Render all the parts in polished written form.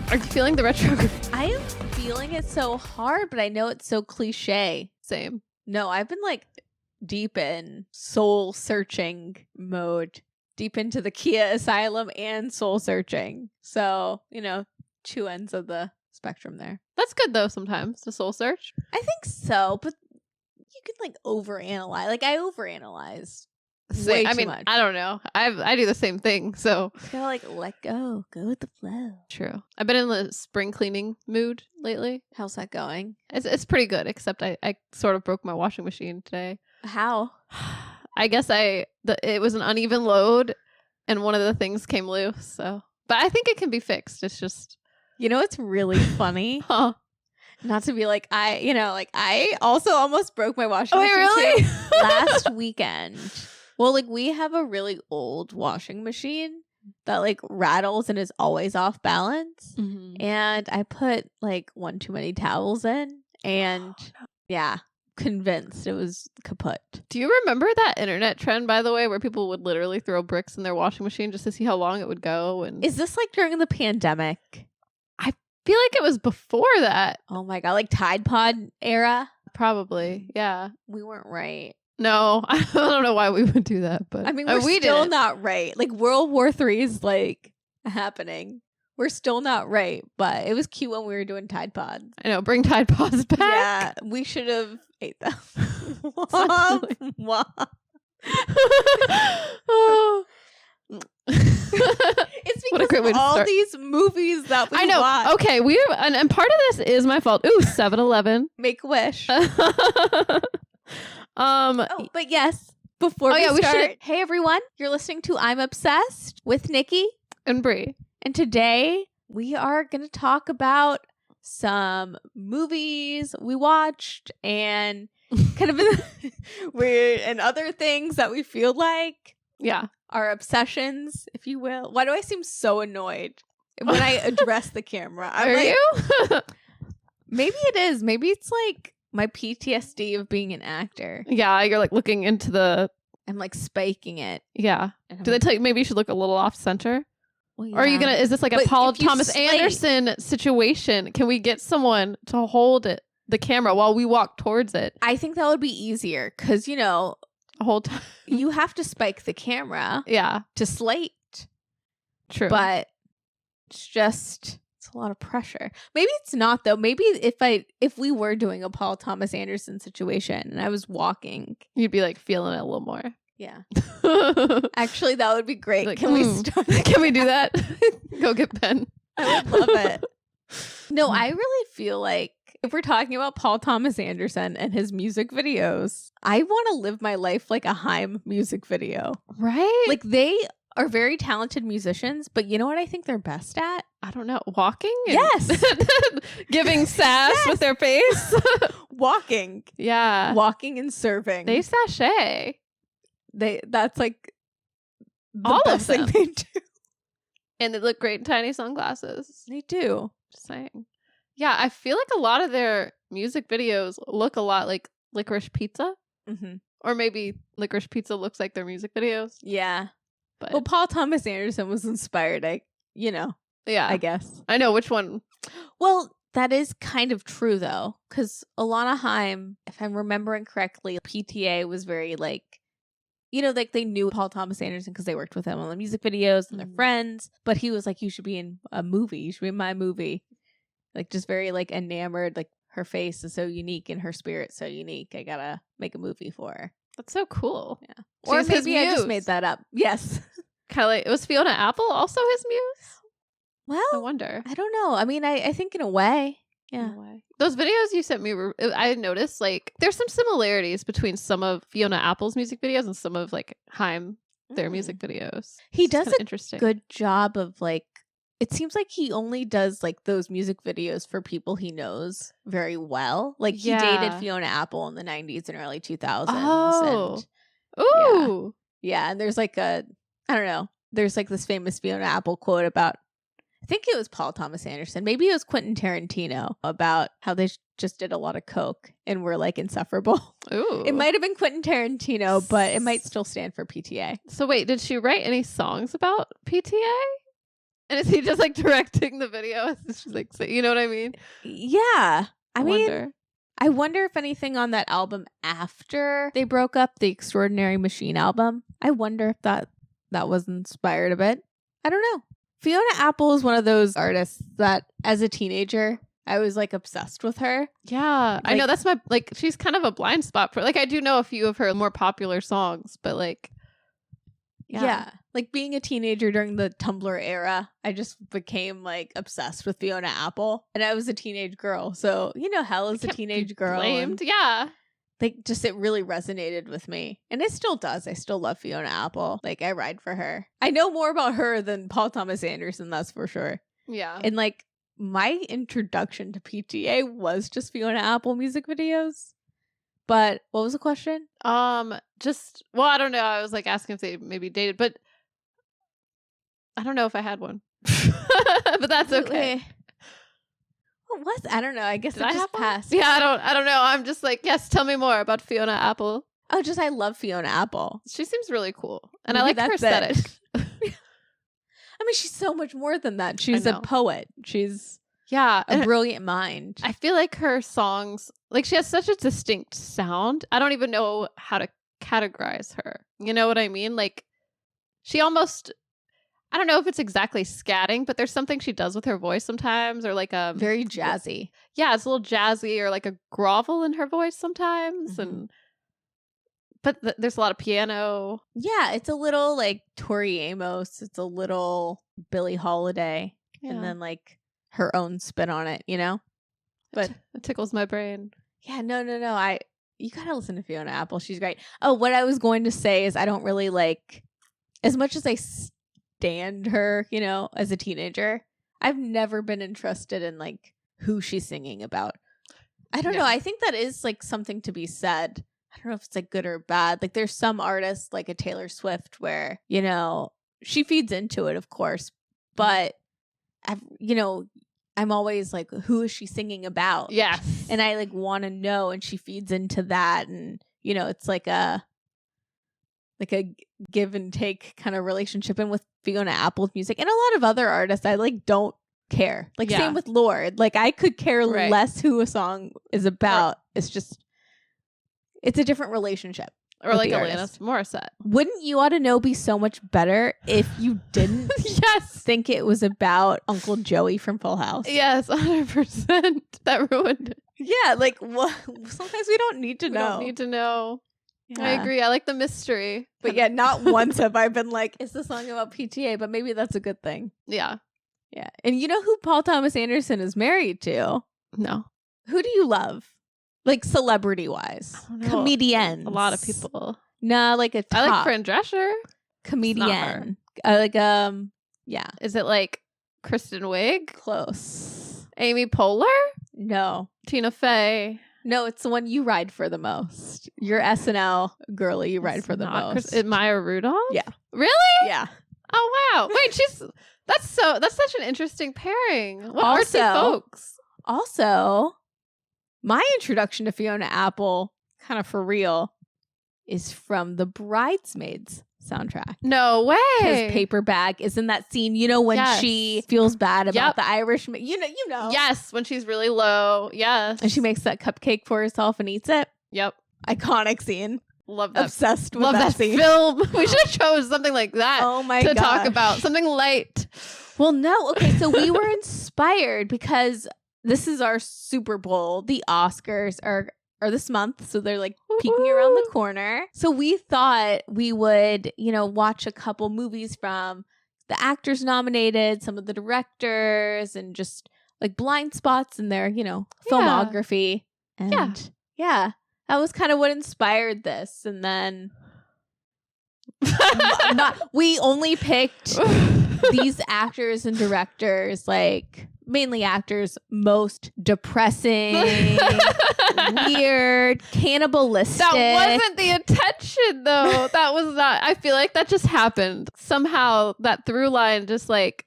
Are you feeling the retrograde? I am feeling it so hard, but I know it's so cliche. Same. No, I've been like deep in soul searching mode, deep into the Khia asylum and soul searching. So, you know, two ends of the spectrum there. That's good though sometimes, the soul search. I think so, but you can like overanalyze. Like I overanalyze. Way I too mean, much. I don't know. I do the same thing, so. You gotta like let go with the flow. True. I've been in the spring cleaning mood lately. How's that going? It's pretty good, except I sort of broke my washing machine today. How? I guess it was an uneven load and one of the things came loose, so. But I think it can be fixed. It's just. You know what's really funny? Huh. Not to be like, I also almost broke my washing machine really? too, last weekend. Well, like we have a really old washing machine that like rattles and is always off balance. Mm-hmm. And I put like one too many towels in and yeah, convinced it was kaput. Do you remember that internet trend, by the way, where people would literally throw bricks in their washing machine just to see how long it would go? And Is this like during the pandemic? I feel like it was before that. Oh my God, like Tide Pod era? Probably, yeah. We weren't right. No, I don't know why we would do that, but I mean, we're still not right. Like World War III is like happening. We're still not right, but it was cute when we were doing Tide Pods. I know, bring Tide Pods back. Yeah, we should have ate them. Oh. It's What a because great way of to all start. these movies that we I know. watch. Okay, and part of this is my fault. Ooh, 7-Eleven. Make a wish. Oh, But yes, before we we start, should- hey everyone, you're listening to I'm Obsessed with Nikki. and Brie. And today we are going to talk about some movies we watched and kind of weird and other things that we feel like Yeah. our obsessions, if you will. Why do I seem so annoyed when I address the camera? I'm Are like, you? maybe it is. Maybe it's like my PTSD of being an actor. Yeah, you're like looking into the. I'm like spiking it. Yeah. And I'm Do they like, tell you maybe you should look a little off center? well, Or are you yeah. is this like a But Paul if you Thomas slate- Anderson situation? Can we get someone to hold the camera while we walk towards it I think that would be easier because, you know, the whole time? you have to spike the camera Yeah, to slate. true. But it's a lot of pressure. Maybe it's not though. Maybe if we were doing a Paul Thomas Anderson situation and I was walking, You'd be like feeling it a little more. yeah. Can Actually, that would be great. Like, Can we start? we do that? Go get Ben. I would love it. No, I really feel like if we're talking about Paul Thomas Anderson and his music videos, I want to live my life like a Haim music video. Right? Like they are very talented musicians, but you know what I think they're best at? I don't know. Walking? And Yes. Giving sass with their face? Walking. Yeah. Walking and serving. They sashay. That's like the All of best thing them. they do. And they look great in tiny sunglasses. They do. Just saying. Yeah, I feel like a lot of their music videos look a lot like Licorice Pizza. Mm-hmm. Or maybe Licorice Pizza looks like their music videos. Yeah. But Well, Paul Thomas Anderson was inspired, I yeah. guess. I know which one. Well, that is kind of true though, because Alana Haim, if I'm remembering correctly, PTA was very like, you know, like they knew Paul Thomas Anderson because they worked with him on the music videos and they're friends. But he was like, you should be in a movie. You should be in my movie. Like just very like enamored. Like her face is so unique and her spirit's so unique. I gotta make a movie for her. That's so cool. Yeah. Or Or maybe I just made that up. Yes. Kind of like, was Fiona Apple also his muse? I Well, wonder. I don't know. I mean, I think in a way. Yeah. No way. Those videos you sent me were, I noticed like there's some similarities between some of Fiona Apple's music videos and some of like Haim, their music videos. He It's does kinda a interesting. good job of like, it seems like he only does like those music videos for people he knows very well. Like he dated Yeah. Fiona Apple in the 90s and early 2000s. Oh. And Ooh. yeah, and there's like I don't know, there's like this famous Fiona Apple quote about, I think it was Paul Thomas Anderson, maybe it was Quentin Tarantino, about how they just did a lot of coke and were like insufferable. Ooh. It might have been Quentin Tarantino, but it might still stand for PTA. So wait, did she write any songs about PTA? And is he just like directing the video? It's just like, you know what I mean? Yeah. I mean, wonder. I wonder if anything on that album after they broke up, the Extraordinary Machine album, I wonder if that was inspired a bit. I don't know. Fiona Apple is one of those artists that as a teenager, I was like obsessed with her. Yeah, I know that's my, like, she's kind of a blind spot for, like, I do know a few of her more popular songs, but like, yeah. Like being a teenager during the Tumblr era, I just became like obsessed with Fiona Apple, and I was a teenage girl. So, you know, Hell is a teenage girl. Blamed. Yeah. Like just it really resonated with me. And it still does. I still love Fiona Apple. Like I ride for her. I know more about her than Paul Thomas Anderson, that's for sure. Yeah. And like my introduction to PTA was just Fiona Apple music videos. But what was the question? Just, well, I don't know. I was like asking if they maybe dated, but I don't know if I had one. But that's okay. What was? I don't know. I guess Did it I just have one? passed. Yeah, I don't know. I'm just like, yes, tell me more about Fiona Apple. Oh, just I love Fiona Apple. She seems really cool. And Maybe I like her aesthetic. I mean, she's so much more than that. She's a poet. She's a brilliant mind. I feel like her songs, like she has such a distinct sound. I don't even know how to categorize her. You know what I mean? Like she almost, I don't know if it's exactly scatting, but there's something she does with her voice sometimes, or like a very jazzy. Yeah, it's a little jazzy, or like a grovel in her voice sometimes. Mm-hmm. But there's a lot of piano. Yeah, it's a little like Tori Amos. It's a little Billie Holiday. Yeah. And then like her own spin on it, you know? But it tickles my brain. Yeah, no. You gotta listen to Fiona Apple. She's great. Oh, what I was going to say is I don't really like, as much as I stand her, you know, as a teenager, I've never been interested in like who she's singing about. I don't know. I think that is like something to be said. I don't know if it's like good or bad. Like there's some artists like a Taylor Swift where, you know, she feeds into it, of course, but I'm always like, who is she singing about? Yeah. And I like want to know, and she feeds into that. And, you know, it's like a give and take kind of relationship. And with Fiona Apple's music and a lot of other artists, I like don't care. Like same with Lorde. Like I could care less who a song is about. It's just, it's a different relationship. Or like Alanis Morissette. Wouldn't You Ought to Know be so much better if you didn't think it was about Uncle Joey from Full House? Yes, 100%. That ruined it. Yeah, like sometimes we don't need to know. We don't need to know. Yeah. I agree. I like the mystery. But yeah, not once have I been like, is the song about PTA? But maybe that's a good thing. Yeah. Yeah. And you know who Paul Thomas Anderson is married to? No. Who do you love? Like celebrity-wise. Comedians. A lot of people. Nah, like a top. I like Fran Drescher. Comedian. Yeah. Is it like Kristen Wiig? Close. Amy Poehler? No. Tina Fey? No, it's the one you ride for the most. Your SNL girly you ride for the most. Maya Rudolph? Yeah. Really? Yeah. Oh wow. Wait, that's such an interesting pairing. What artsy folks. Also, my introduction to Fiona Apple, kind of for real, is from the Bridesmaids soundtrack. No way. Because Paper Bag is in that scene, you know, when she feels bad about the Irishman. You know. Yes, when she's really low. Yes. And she makes that cupcake for herself and eats it. Yep. Iconic scene. Love that. Obsessed with Love that scene. film. We should have chose something like that. Oh my god. To talk about. Something light. Well, no. Okay, so we were inspired because this is our Super Bowl. The Oscars are this month, so they're like peeking around the corner. So we thought we would, you know, watch a couple movies from the actors nominated, some of the directors, and just like blind spots in their, you know, filmography. And yeah, that was kind of what inspired this. And then we only picked these actors and directors, like mainly actors, most depressing, weird, cannibalistic. That wasn't the intention, though. That was not. I feel like that just happened. Somehow that through line just like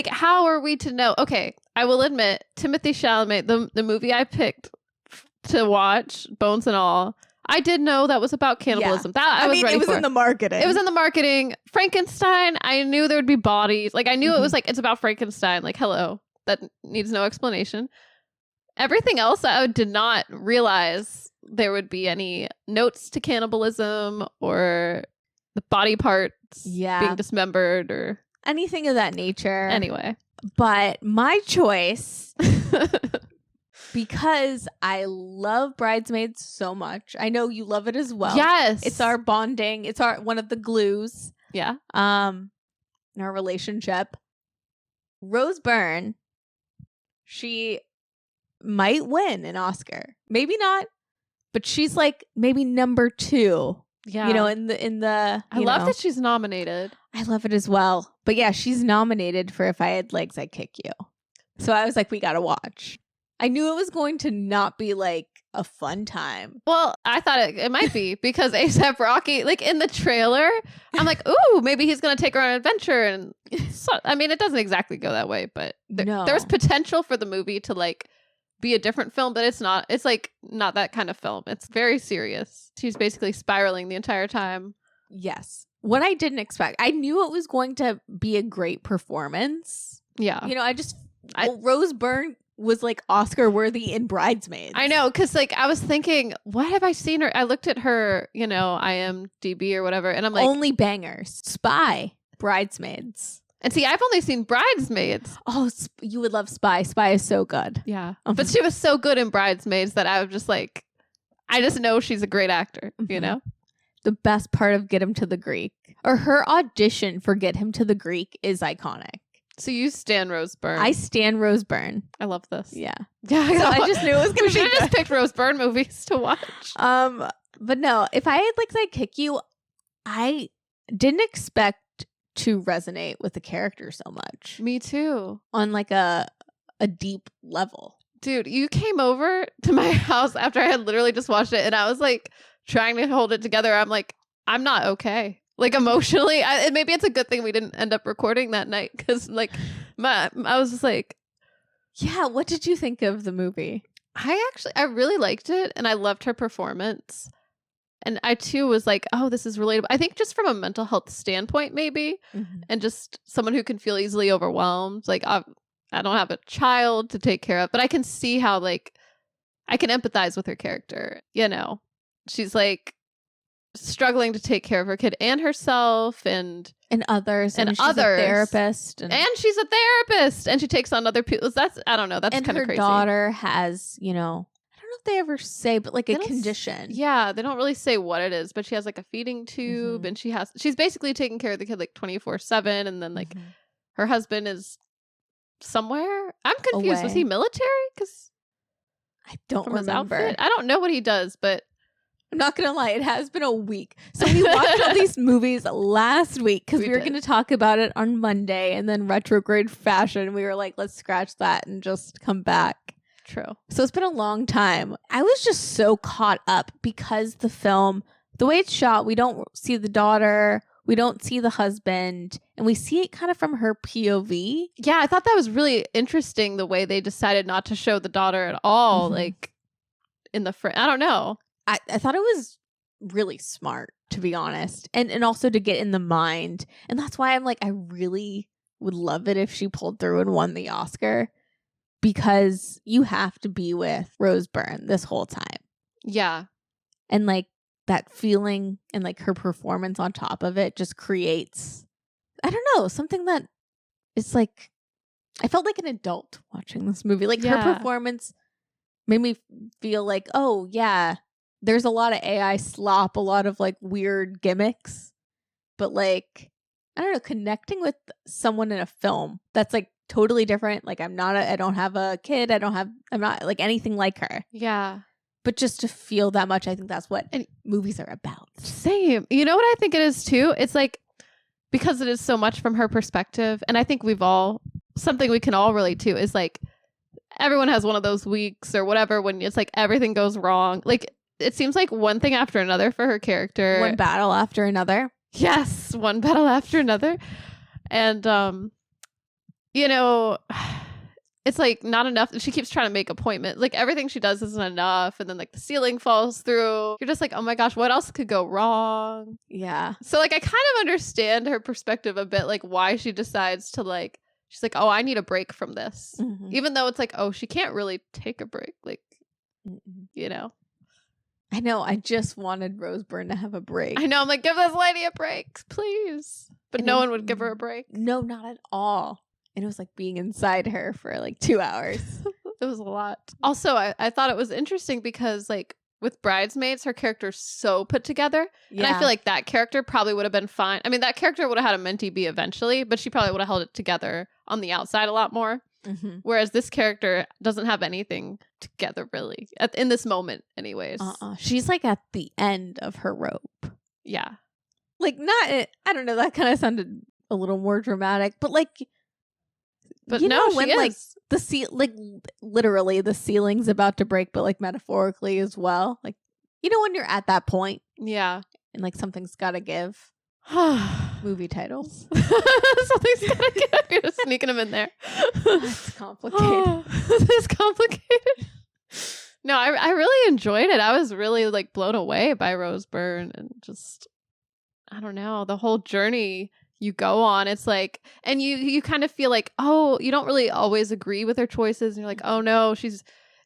how are we to know? Okay, I will admit, Timothee Chalamet, the movie I picked to watch, Bones and All, I did know that was about cannibalism. That I was ready it was for. in the marketing. It was in the marketing. Frankenstein, I knew there would be bodies. Like, I knew it was like, it's about Frankenstein. Like, hello. That needs no explanation. Everything else, I did not realize there would be any notes to cannibalism or the body parts being dismembered or anything of that nature. Anyway. But my choice, because I love Bridesmaids so much. I know you love it as well. Yes. It's our bonding. It's one of the glues. Yeah. In our relationship. Rose Byrne, she might win an Oscar. Maybe not, but she's like maybe number 2. Yeah. You know, in the I love that she's nominated. I love it as well. But yeah, she's nominated for If I Had Legs, I'd Kick You. So I was like, we gotta watch. I knew it was going to not be like a fun time. Well, I thought it might be because A$AP Rocky, like in the trailer, I'm like, ooh, maybe he's going to take her on an adventure. And so, I mean, it doesn't exactly go that way, but there's potential for the movie to like be a different film, but it's not. It's like not that kind of film. It's very serious. She's basically spiraling the entire time. Yes. What I didn't expect, I knew it was going to be a great performance. Yeah. You know, Rose Byrne was like Oscar worthy in Bridesmaids. I know, because like I was thinking, what have I seen her? I looked at her, you know, IMDb or whatever, and I'm like, only bangers. Spy, Bridesmaids. And see, I've only seen Bridesmaids. Oh, you would love Spy. Spy is so good. Yeah, but she was so good in Bridesmaids that I was just like, I just know she's a great actor. You know, the best part of Get Him to the Greek, or her audition for Get Him to the Greek, is iconic. So you stan Rose Byrne. I stan Rose Byrne. I love this. Yeah. Yeah. So I just knew it was going to be We should have just picked Rose Byrne movies to watch. But no, If I Had Legs, I'd Kick You, I didn't expect to resonate with the character so much. Me too. On like a deep level. Dude, you came over to my house after I had literally just watched it, and I was like trying to hold it together. I'm like, I'm not okay. Like emotionally, maybe it's a good thing we didn't end up recording that night because, like, I was just like, yeah. What did you think of the movie? I really liked it, and I loved her performance, and I too was like, oh, this is relatable. I think just from a mental health standpoint, maybe, and just someone who can feel easily overwhelmed. Like, I don't have a child to take care of, but I can see how like I can empathize with her character. You know, she's like struggling to take care of her kid and herself and others and she's a therapist and she's a therapist and she takes on other people. That's I don't know, that's kind of crazy. And her daughter has, you know, I don't know if they ever say, but like a condition. Yeah, they don't really say what it is, but she has like a feeding tube and she's basically taking care of the kid like 24/7, and then like her husband is somewhere. I'm confused. Away. Was he military? Because I don't remember. I don't know what he does, but I'm not going to lie. It has been a week. So we watched all these movies last week because we were going to talk about it on Monday, and then retrograde fashion. We were like, let's scratch that and just come back. True. So it's been a long time. I was just so caught up because the film, the way it's shot, we don't see the daughter, we don't see the husband, and we see it kind of from her POV. Yeah, I thought that was really interesting, the way they decided not to show the daughter at all, like in the front. I don't know. I thought it was really smart, to be honest, and also to get in the mind. And that's why I'm like, I really would love it if she pulled through and won the Oscar, because you have to be with Rose Byrne this whole time. Yeah. And like that feeling and like her performance on top of it just creates, I don't know, something that it's like, I felt like an adult watching this movie. Like her performance made me feel like, oh yeah, there's a lot of AI slop, a lot of like weird gimmicks, but like, I don't know, connecting with someone in a film that's like totally different. Like I don't have a kid. I'm not like anything like her. Yeah. But just to feel that much, I think that's what movies are about. Same. You know what I think it is too? It's like, because it is so much from her perspective, and I think something we can all relate to is like, everyone has one of those weeks or whatever when it's like everything goes wrong. Like, it seems like one thing after another for her character. One battle after another. Yes, one battle after another. And, you know, it's like not enough. She keeps trying to make appointments. Like everything she does isn't enough. And then like the ceiling falls through. You're just like, oh my gosh, what else could go wrong? Yeah. So like I kind of understand her perspective a bit, like why she decides to like, she's like, oh, I need a break from this. Mm-hmm. Even though it's like, oh, she can't really take a break. Like, you know. I know. I just wanted Rose Byrne to have a break. I know. I'm like, give this lady a break, please. But no one would give her a break. No, not at all. And it was like being inside her for like 2 hours. It was a lot. Also, I thought it was interesting because like with Bridesmaids, her character's so put together. Yeah. And I feel like that character probably would have been fine. I mean, that character would have had a mentee be eventually, but she probably would have held it together on the outside a lot more. Mm-hmm. Whereas this character doesn't have anything together really in this moment anyways. She's like at the end of her rope. Yeah. Like not, I don't know, that kind of sounded a little more dramatic, but like, but you know, when like like literally the ceiling's about to break, but like metaphorically as well. Like, you know, when you're at that point. Yeah. And like something's got to give. Movie titles. Something's gotta give. You're just sneaking them in there. It's complicated. It's complicated. No, I really enjoyed it. I was really like blown away by Rose Byrne and just, I don't know, the whole journey you go on. It's like, and you kind of feel like, oh, you don't really always agree with her choices. And you're like, oh no,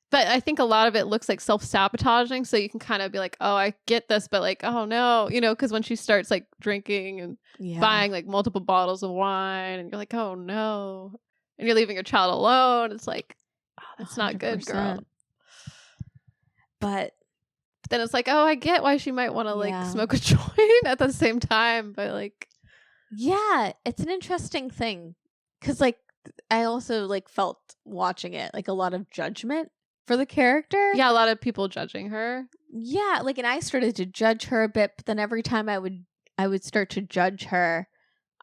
but I think a lot of it looks like self-sabotaging. So you can kind of be like, oh, I get this, but like, oh no, you know, because when she starts like drinking and buying like multiple bottles of wine and you're like, oh no. And you're leaving your child alone. It's like, oh, that's not 100%. Good, girl. But then it's like, oh, I get why she might want to like smoke a joint at the same time. But like, yeah, it's an interesting thing. Because like, I also like felt watching it like a lot of judgment for the character. Yeah, a lot of people judging her. Yeah, like, and I started to judge her a bit, but then every time I would start to judge her,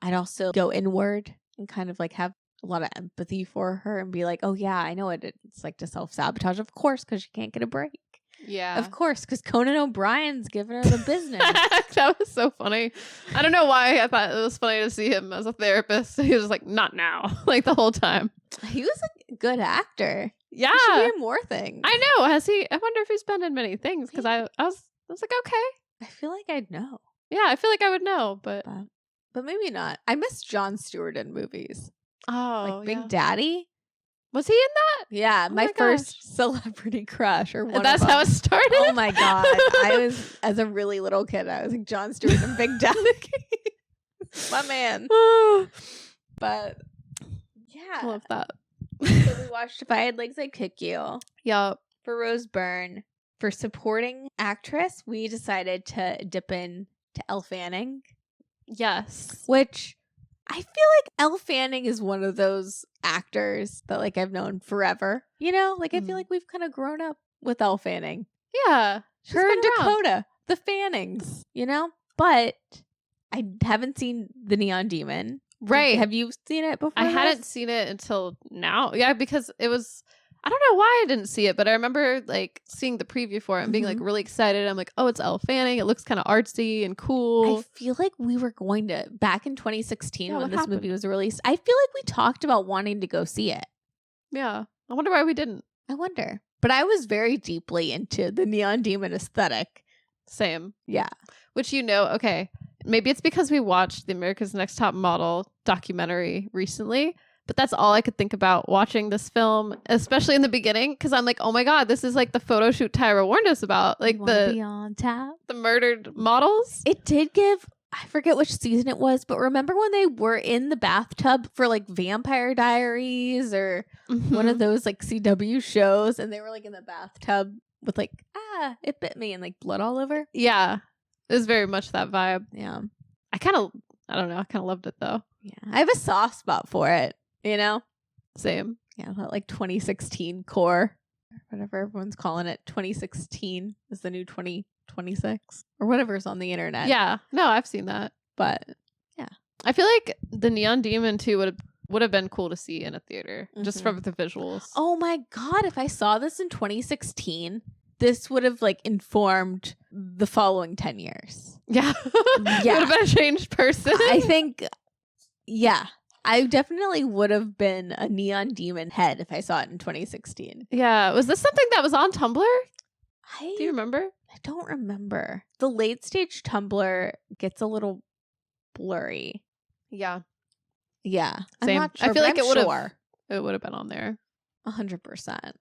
I'd also go inward and kind of like have a lot of empathy for her and be like, oh yeah, I know what it's like to self-sabotage, of course, because she can't get a break. Yeah. Of course, because Conan O'Brien's giving her the business. That was so funny. I don't know why I thought it was funny to see him as a therapist. He was like, not now, like the whole time. He was a good actor. Yeah. He should be in more things. I know. Has he? I wonder if he's been in many things because I was like, okay. I feel like I'd know. Yeah, I feel like I would know, but maybe not. I miss Jon Stewart in movies. Oh, like Big Daddy. Was he in that? Yeah, my first celebrity crush, or one. That's how it started. Oh my god! I was, as a really little kid, I was like Jon Stewart and Big Daddy. My man. But yeah, I love that. So we watched If I Had Legs, I'd Kick You. Yup. For Rose Byrne, for supporting actress, we decided to dip in to Elle Fanning. Yes, which I feel like Elle Fanning is one of those actors that like I've known forever. You know, like I feel like we've kind of grown up with Elle Fanning. Yeah. Her and Dakota, the Fannings, you know? But I haven't seen The Neon Demon. Right. Have you seen it before? I hadn't seen it until now. Yeah, because it was, I don't know why I didn't see it, but I remember like seeing the preview for it and being like really excited. I'm like, oh, it's Elle Fanning. It looks kind of artsy and cool. I feel like we were going to, back in 2016 when this movie was released, I feel like we talked about wanting to go see it. Yeah. I wonder why we didn't. I wonder. But I was very deeply into the Neon Demon aesthetic. Same. Yeah. Which, you know, okay, maybe it's because we watched the America's Next Top Model documentary recently, but that's all I could think about watching this film, especially in the beginning, because I'm like, oh my god, this is like the photo shoot Tyra warned us about, like be on top. The murdered models. It did give, I forget which season it was, but remember when they were in the bathtub for like Vampire Diaries or one of those like CW shows, and they were like in the bathtub with like, it bit me, and like blood all over? Yeah. It was very much that vibe. Yeah. I don't know. I kind of loved it though. Yeah. I have a soft spot for it, you know? Same. Yeah. That like 2016 core, or whatever everyone's calling it. 2016 is the new 2026 or whatever's on the internet. Yeah. No, I've seen that. But yeah. I feel like the Neon Demon 2 would have been cool to see in a theater just from the visuals. Oh my god. If I saw this in 2016, this would have like informed the following 10 years. Yeah. Yeah. Would have been a changed person. I think, yeah. I definitely would have been a neon demon head if I saw it in 2016. Yeah. Was this something that was on Tumblr? Do you remember? I don't remember. The late stage Tumblr gets a little blurry. Yeah. Yeah. Same. I'm not sure. I feel like it would have. Sure. It would have been on there. 100%.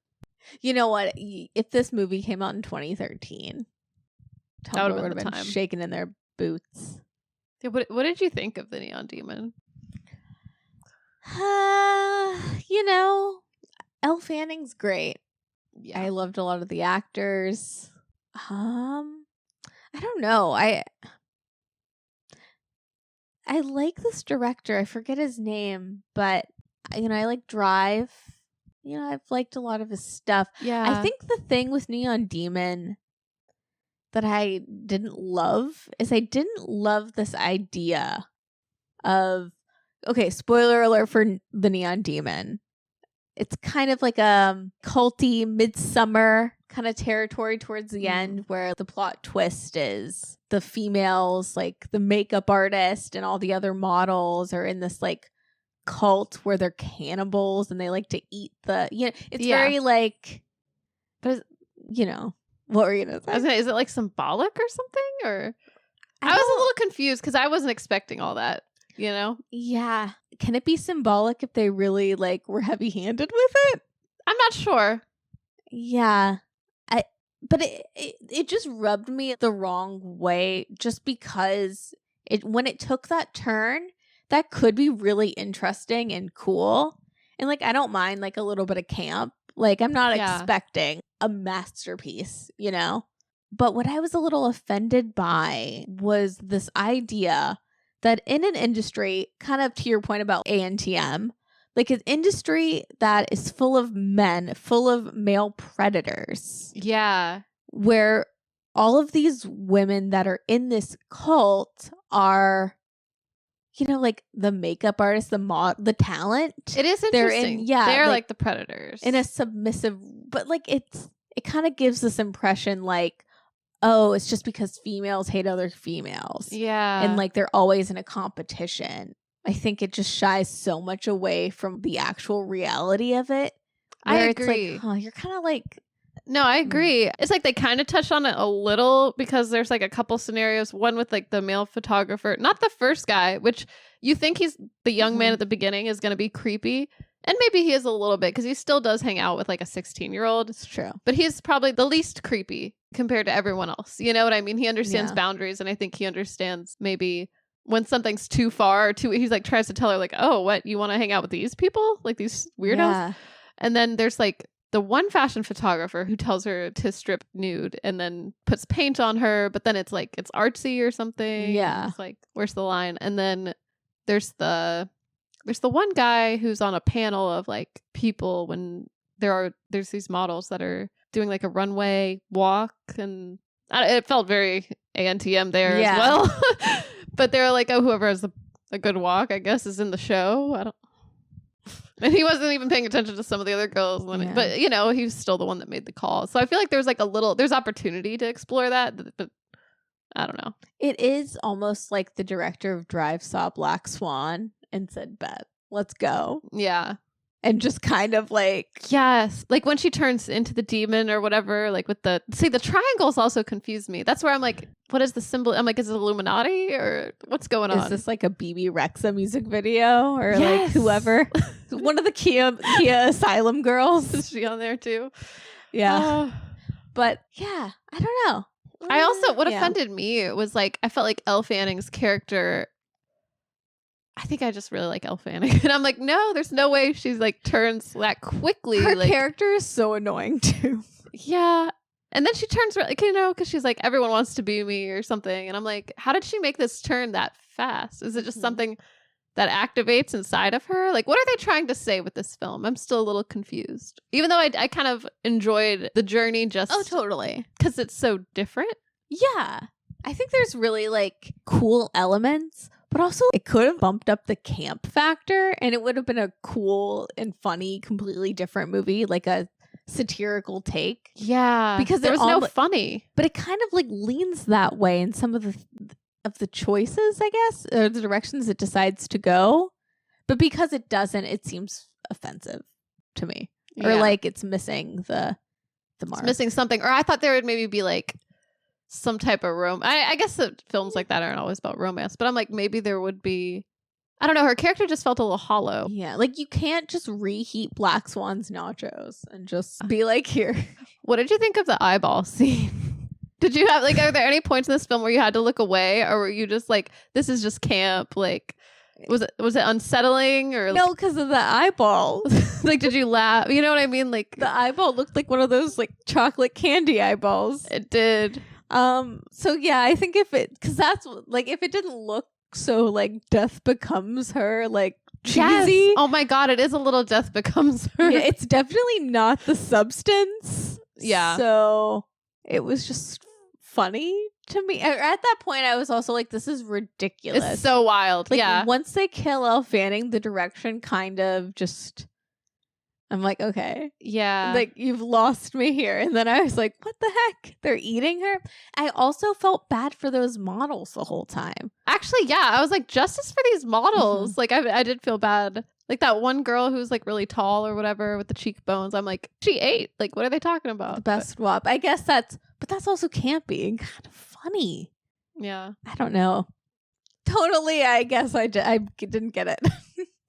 You know what? If this movie came out in 2013, Tumblr would have been shaking in their boots. Yeah, what did you think of the Neon Demon? You know, Elle Fanning's great. Yeah. I loved a lot of the actors. I don't know. I like this director. I forget his name, but you know, I like Drive. You know, I've liked a lot of his stuff. Yeah. I think the thing with Neon Demon that I didn't love is I didn't love this idea of, okay, spoiler alert for the Neon Demon. It's kind of like a culty midsummer kind of territory towards the end, where the plot twist is the females, like the makeup artist and all the other models, are in this like cult where they're cannibals and they like to eat the, you know, it's very like, you know, what were you gonna say? Is it like symbolic or something? Or I was a little confused because I wasn't expecting all that, you know? Yeah. Can it be symbolic if they really like were heavy handed with it? I'm not sure. Yeah. But it just rubbed me the wrong way, just because when it took that turn, that could be really interesting and cool. And like, I don't mind like a little bit of camp. Like, I'm not expecting a masterpiece, you know? But what I was a little offended by was this idea that in an industry, kind of to your point about ANTM, like an industry that is full of men, full of male predators. Yeah. Where all of these women that are in this cult are, you know, like the makeup artist, the talent. It is interesting. They're like the predators. In a submissive, but like it kind of gives this impression like, oh, it's just because females hate other females. Yeah. And like they're always in a competition. I think it just shies so much away from the actual reality of it. I agree. It's like, oh, you're kind of like... No, I agree. It's like they kind of touch on it a little because there's like a couple scenarios. One with like the male photographer, not the first guy, which you think he's the young man at the beginning is going to be creepy. And maybe he is a little bit because he still does hang out with like a 16-year-old. It's true. But he's probably the least creepy compared to everyone else. You know what I mean? He understands boundaries, and I think he understands maybe when something's too far or he's like tries to tell her like, oh, what, you want to hang out with these people? Like these weirdos? Yeah. And then there's like the one fashion photographer who tells her to strip nude and then puts paint on her, but then it's like it's artsy or something. Yeah. It's like, where's the line? And then there's the one guy who's on a panel of like people when there's these models that are doing like a runway walk, and it felt very ANTM there as well. But they're like, oh, whoever has a good walk, I guess, is in the show. And he wasn't even paying attention to some of the other girls. But, you know, he was still the one that made the call. So I feel like there's like there's opportunity to explore that. But I don't know. It is almost like the director of Drive saw Black Swan and said, bet, let's go. Yeah. And just kind of like... Yes. Like when she turns into the demon or whatever, like with the triangles also confuse me. That's where I'm like, what is the symbol? I'm like, is it Illuminati or what's going on? Is this like a BB Rexa music video or like whoever? One of the Khia Asylum girls. Is she on there too? Yeah. But yeah, I don't know. I also, what offended me was like, I felt like Elle Fanning's character... I think I just really like Elle Fanning. And I'm like, no, there's no way she's like turns that quickly. Her like, character is so annoying too. Yeah. And then she turns, like, you know, because she's like, everyone wants to be me or something. And I'm like, how did she make this turn that fast? Is it just something that activates inside of her? Like, what are they trying to say with this film? I'm still a little confused. Even though I kind of enjoyed the journey just... Oh, totally. Because it's so different. Yeah. I think there's really like cool elements. But also, it could have bumped up the camp factor, and it would have been a cool and funny, completely different movie, like a satirical take. Yeah, because there was no funny, but it kind of like leans that way in some of the choices, I guess, or the directions it decides to go. But because it doesn't, it seems offensive to me. Or Yeah. like it's missing the mark. It's missing something. Or I thought there would maybe be like some type of I guess that films like that aren't always about romance, but I'm like, maybe there would be. I don't know. Her character just felt a little hollow. Yeah, like you can't just reheat Black Swan's nachos and just be like, here. What did you think of the eyeball scene? Did you have like, are there any points in this film where you had to look away, or were you just like, this is just camp? Like, was it unsettling or No, because of the eyeball. like, did you laugh? You know what I mean? Like The eyeball looked like one of those like chocolate candy eyeballs. it did. So yeah, I think because that's like if it didn't look so like death becomes her like cheesy. Yes. Oh my god, it is a little death becomes her. Yeah, it's definitely not the substance. Yeah. So it was just funny to me. At that point, I was also like, this is ridiculous. It's so wild. Like, yeah. once they kill Elle Fanning, the direction kind of just. I'm like, okay. Yeah. Like, you've lost me here. And then I was like, what the heck? They're eating her? I also felt bad for those models the whole time. Actually, yeah. I was like, justice for these models. Like, I did feel bad. Like that one girl who's like really tall or whatever with the cheekbones. I'm like, she ate. Like, what are they talking about? The best swap. I guess that's also campy and kind of funny. Yeah. I don't know. Totally, I guess I didn't get it.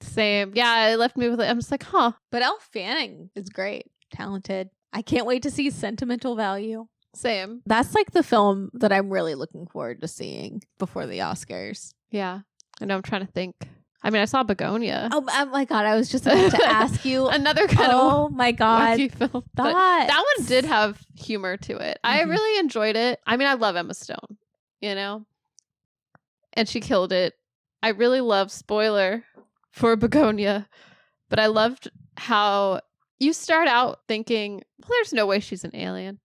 Same. Yeah, it left me with it. I'm just like, huh. But Elle Fanning is great. Talented. I can't wait to see Sentimental Value. Same. That's like the film that I'm really looking forward to seeing before the Oscars. Yeah. I know. I'm trying to think. I mean, I saw Begonia. Oh my god, I was just about to ask you. Another kind oh my god. wacky film. But that one did have humor to it. I really enjoyed it. I mean, I love Emma Stone, you know? And she killed it. I really love, spoiler for Begonia, but I loved how you start out thinking, well, there's no way she's an alien.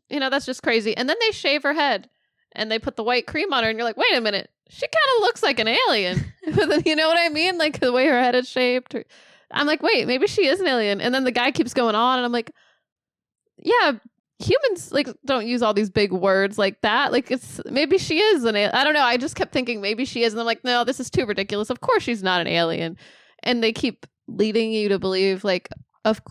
You know, that's just crazy. And then they shave her head and they put the white cream on her and you're like, wait a minute, she kind of looks like an alien. You know what I mean? Like the way her head is shaped. I'm like, wait, maybe she is an alien. And then the guy keeps going on and I'm like, yeah, humans like don't use all these big words like that. Like it's maybe she is an alien. I don't know. I just kept thinking maybe she is. And I'm like, no, this is too ridiculous. Of course she's not an alien. And they keep leading you to believe of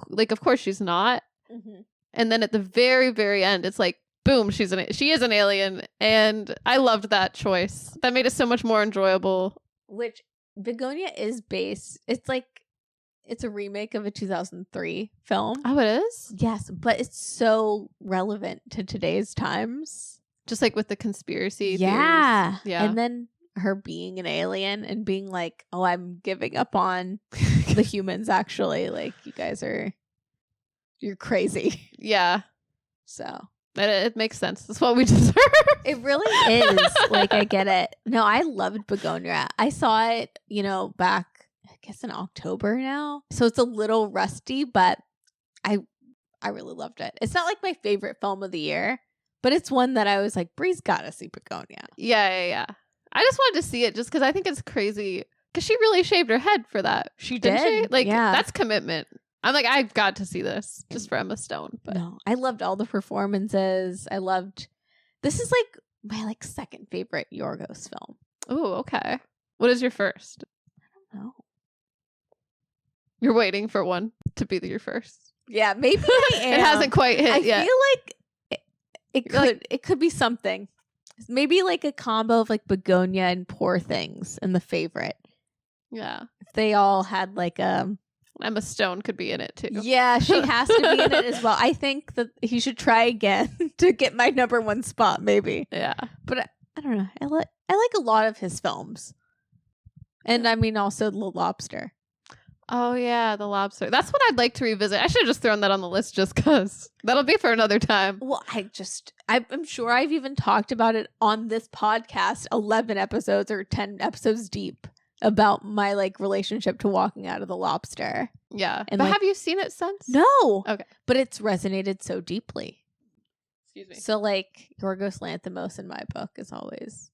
course she's not. Mm-hmm. And then at the very, very end, it's like, boom, she is an alien. And I loved that choice. That made it so much more enjoyable. Which Begonia is based. It's a remake of a 2003 film. Oh, it is? Yes, but it's so relevant to today's times. Just like with the conspiracy yeah. theories. Yeah. And then her being an alien and being like, oh, I'm giving up on the humans, actually. Like, you guys you're crazy. Yeah. So. It makes sense. That's what we deserve. It really is. Like, I get it. No, I loved Begonia. I saw it, back, I guess in October now. So it's a little rusty, but I really loved it. It's not like my favorite film of the year, but it's one that I was like, Bree's gotta see Begonia. Yeah. I just wanted to see it just because I think it's crazy. Because she really shaved her head for that. She didn't did. She? Like, yeah. That's commitment. I'm like, I've got to see this just for Emma Stone. But. No, I loved all the performances. This is like my second favorite Yorgos film. Oh, okay. What is your first? I don't know. You're waiting for one to be your first. Yeah, maybe I am. It hasn't quite hit yet. I feel like it could be something. Maybe like a combo of like Begonia and Poor Things and The Favorite. Yeah. If they all had Emma Stone could be in it too. Yeah, she has to be in it as well. I think that he should try again to get my number one spot, maybe. Yeah. But I don't know. I like a lot of his films. And I mean also The Lobster. Oh yeah, The Lobster. That's what I'd like to revisit. I should have just thrown that on the list just because. That'll be for another time. Well, I'm sure I've even talked about it on this podcast 11 episodes or 10 episodes deep about my relationship to Walking Out of the Lobster. Yeah. And but have you seen it since? No. Okay. But it's resonated so deeply. Excuse me. So Yorgos Lanthimos in my book is always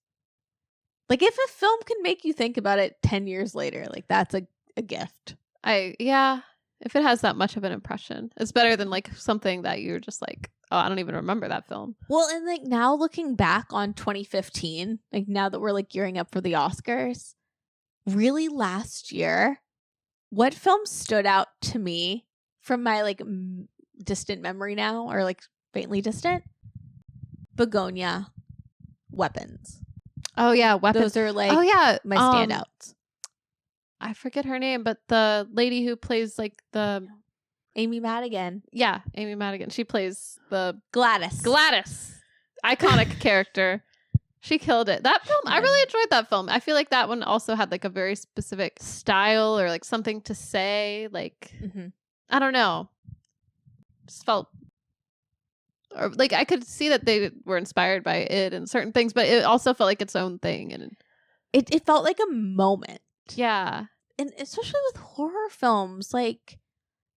if a film can make you think about it 10 years later, that's a gift. If it has that much of an impression, it's better than something that you're just like, oh, I don't even remember that film. Well, and now looking back on 2015, now that we're gearing up for the Oscars, really last year What film stood out to me from my like distant memory now, or like faintly distant? Begonia, Weapons. Oh yeah, Weapons. Those are like my standouts. I forget her name, but the lady who plays like the Amy Madigan. Yeah, Amy Madigan. She plays the Gladys. Iconic character. She killed it. That film, I really enjoyed that film. I feel like that one also had like a very specific style or like something to say. Like, I don't know. Just felt, or like I could see that they were inspired by it and certain things, but it also felt like its own thing. And it felt like a moment. Yeah. And especially with horror films, like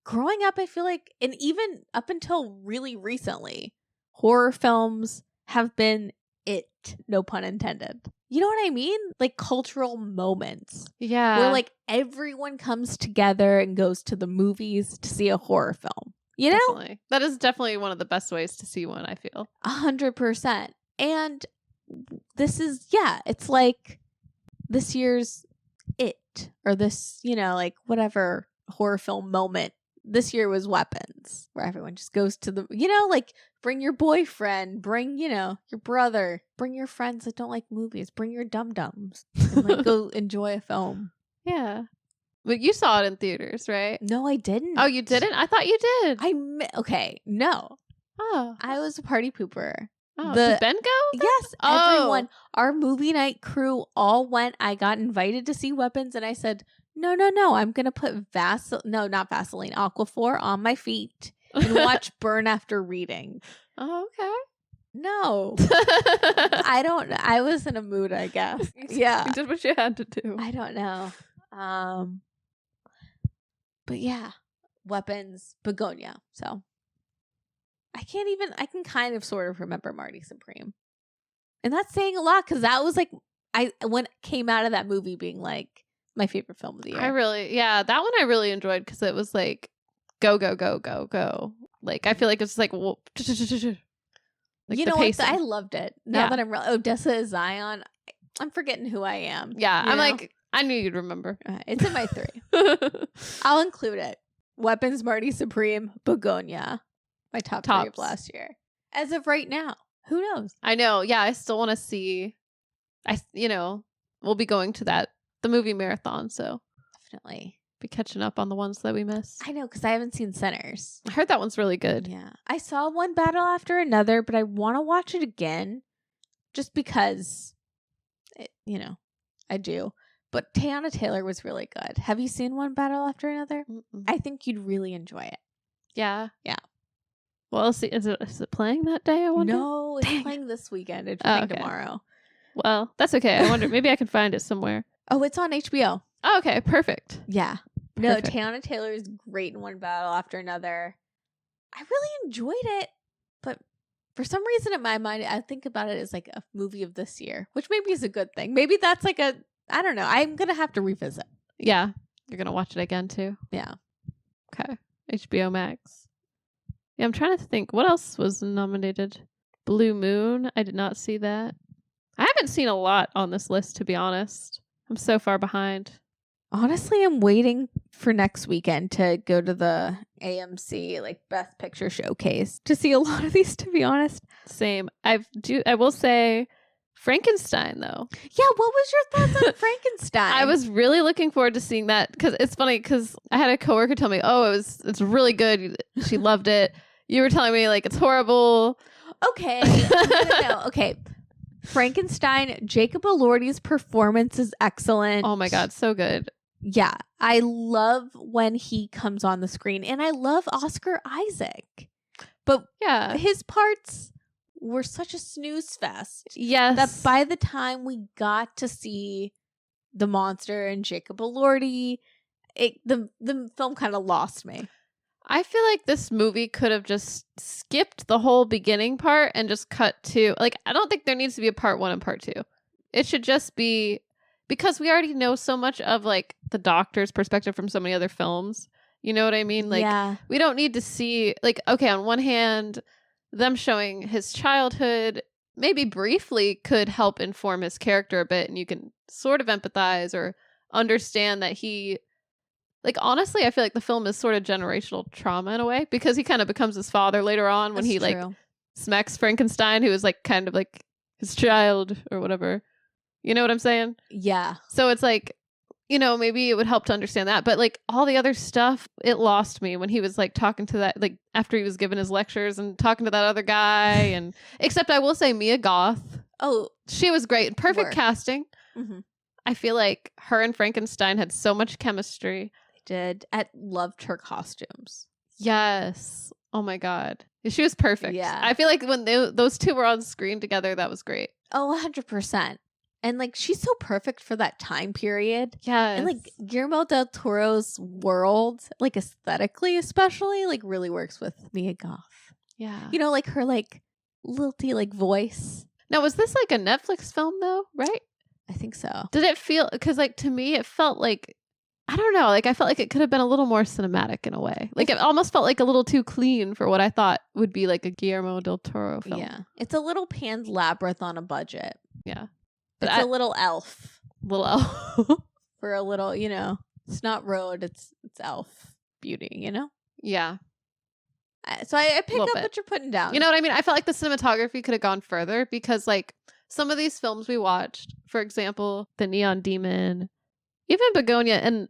growing up, I feel like, and even up until really recently, horror films have been it, no pun intended. You know what I mean? Like cultural moments. Yeah. Where like everyone comes together and goes to the movies to see a horror film. You know? Definitely. That is definitely one of the best ways to see one, I feel. 100%. And this is, it's like this year's it, or this, like whatever horror film moment. This year was Weapons, where everyone just goes to the, like bring your boyfriend, bring, your brother, bring your friends that don't like movies, bring your dum-dums, and like go enjoy a film. Yeah. But you saw it in theaters, right? No, I didn't. Oh, you didn't? I thought you did. Okay, no. Oh. I was a party pooper. Oh, did Ben go? Yes, everyone. Our movie night crew all went. I got invited to see Weapons, and I said, no, I'm going to put not Vaseline, Aquaphor on my feet and watch Byrne after reading. Oh, okay. No. I was in a mood, I guess. Yeah. You did what you had to do. I don't know. But yeah, Weapons, Begonia. So I can kind of sort of remember Marty Supreme. And that's saying a lot, because that was like, when it came out of that movie being like my favorite film of the year. That one I really enjoyed, because it was like, go, go, go, go, go. Like, I feel like it's like, like you know what? I loved it. Now that I'm Odessa is Zion, I'm forgetting who I am. Yeah, I'm like, I knew you'd remember. It's in my 3. I'll include it. Weapons, Marty Supreme, Begonia. My top 3 of last year. As of right now. Who knows? I know. Yeah, I still want to see. We'll be going to the movie marathon, so definitely be catching up on the ones that we missed. I know, because I haven't seen Sinners. I heard that one's really good. Yeah. I saw One Battle After Another, but I want to watch it again just because, I do. But Teyana Taylor was really good. Have you seen One Battle After Another? Mm-mm. I think you'd really enjoy it. Yeah. Yeah. Well, is it playing that day, I wonder? No, it's playing this weekend. It's playing tomorrow. Well, that's okay. I wonder, maybe I can find it somewhere. Oh, it's on HBO. Oh, okay, perfect. Yeah. Perfect. No, Teyana Taylor is great in One Battle After Another. I really enjoyed it, but for some reason in my mind, I think about it as like a movie of this year, which maybe is a good thing. Maybe that's like I don't know. I'm going to have to revisit. Yeah. You're going to watch it again too? Yeah. Okay. HBO Max. Yeah, I'm trying to think. What else was nominated? Blue Moon. I did not see that. I haven't seen a lot on this list, to be honest. I'm so far behind. Honestly, I'm waiting for next weekend to go to the AMC like Best Picture Showcase to see a lot of these, to be honest. Same. I will say Frankenstein, though. Yeah, what was your thoughts on Frankenstein? I was really looking forward to seeing that, because it's funny, because I had a coworker tell me, it's really good. She loved it. You were telling me like it's horrible. Okay. No. Okay. Frankenstein, Jacob Elordi's performance is excellent. Oh my God, so good. Yeah. I love when he comes on the screen, and I love Oscar Isaac. But yeah, his parts were such a snooze fest. Yes. That by the time we got to see the monster and Jacob Elordi, the film kind of lost me. I feel like this movie could have just skipped the whole beginning part and just cut to, like, I don't think there needs to be a part 1 and part 2. It should just be, because we already know so much of like the doctor's perspective from so many other films. You know what I mean? Like, we don't need to see, like, okay, on one hand, them showing his childhood maybe briefly could help inform his character a bit, and you can sort of empathize or understand that he Like, honestly, I feel like the film is sort of generational trauma in a way, because he kind of becomes his father later on when he like smacks Frankenstein, who is like kind of like his child or whatever. You know what I'm saying? Yeah. So it's like, you know, maybe it would help to understand that. But like all the other stuff, it lost me when he was like talking to that, like after he was giving his lectures and talking to that other guy. And except I will say Mia Goth. Oh, she was great. Perfect casting. Mm-hmm. I feel like her and Frankenstein had so much chemistry. They did. I loved her costumes. Yes. Oh my God. She was perfect. Yeah. I feel like when those two were on screen together, that was great. Oh, 100%. And like she's so perfect for that time period. Yeah. And like Guillermo del Toro's world, like aesthetically especially, like really works with Mia Goth. Yeah. You know, like her like lilty like voice. Now, was this like a Netflix film though, right? I think so. Did it feel, because like to me it felt like, I don't know, like I felt like it could have been a little more cinematic in a way. Like it almost felt like a little too clean for what I thought would be like a Guillermo del Toro film. Yeah. It's a little Pan's Labyrinth on a budget. Yeah. But it's a little elf. Little elf. For a little, you know, it's not road, it's elf beauty, you know? Yeah. So I pick up what you're putting down. You know what I mean? I felt like the cinematography could have gone further, because like some of these films we watched, for example, The Neon Demon, even Begonia and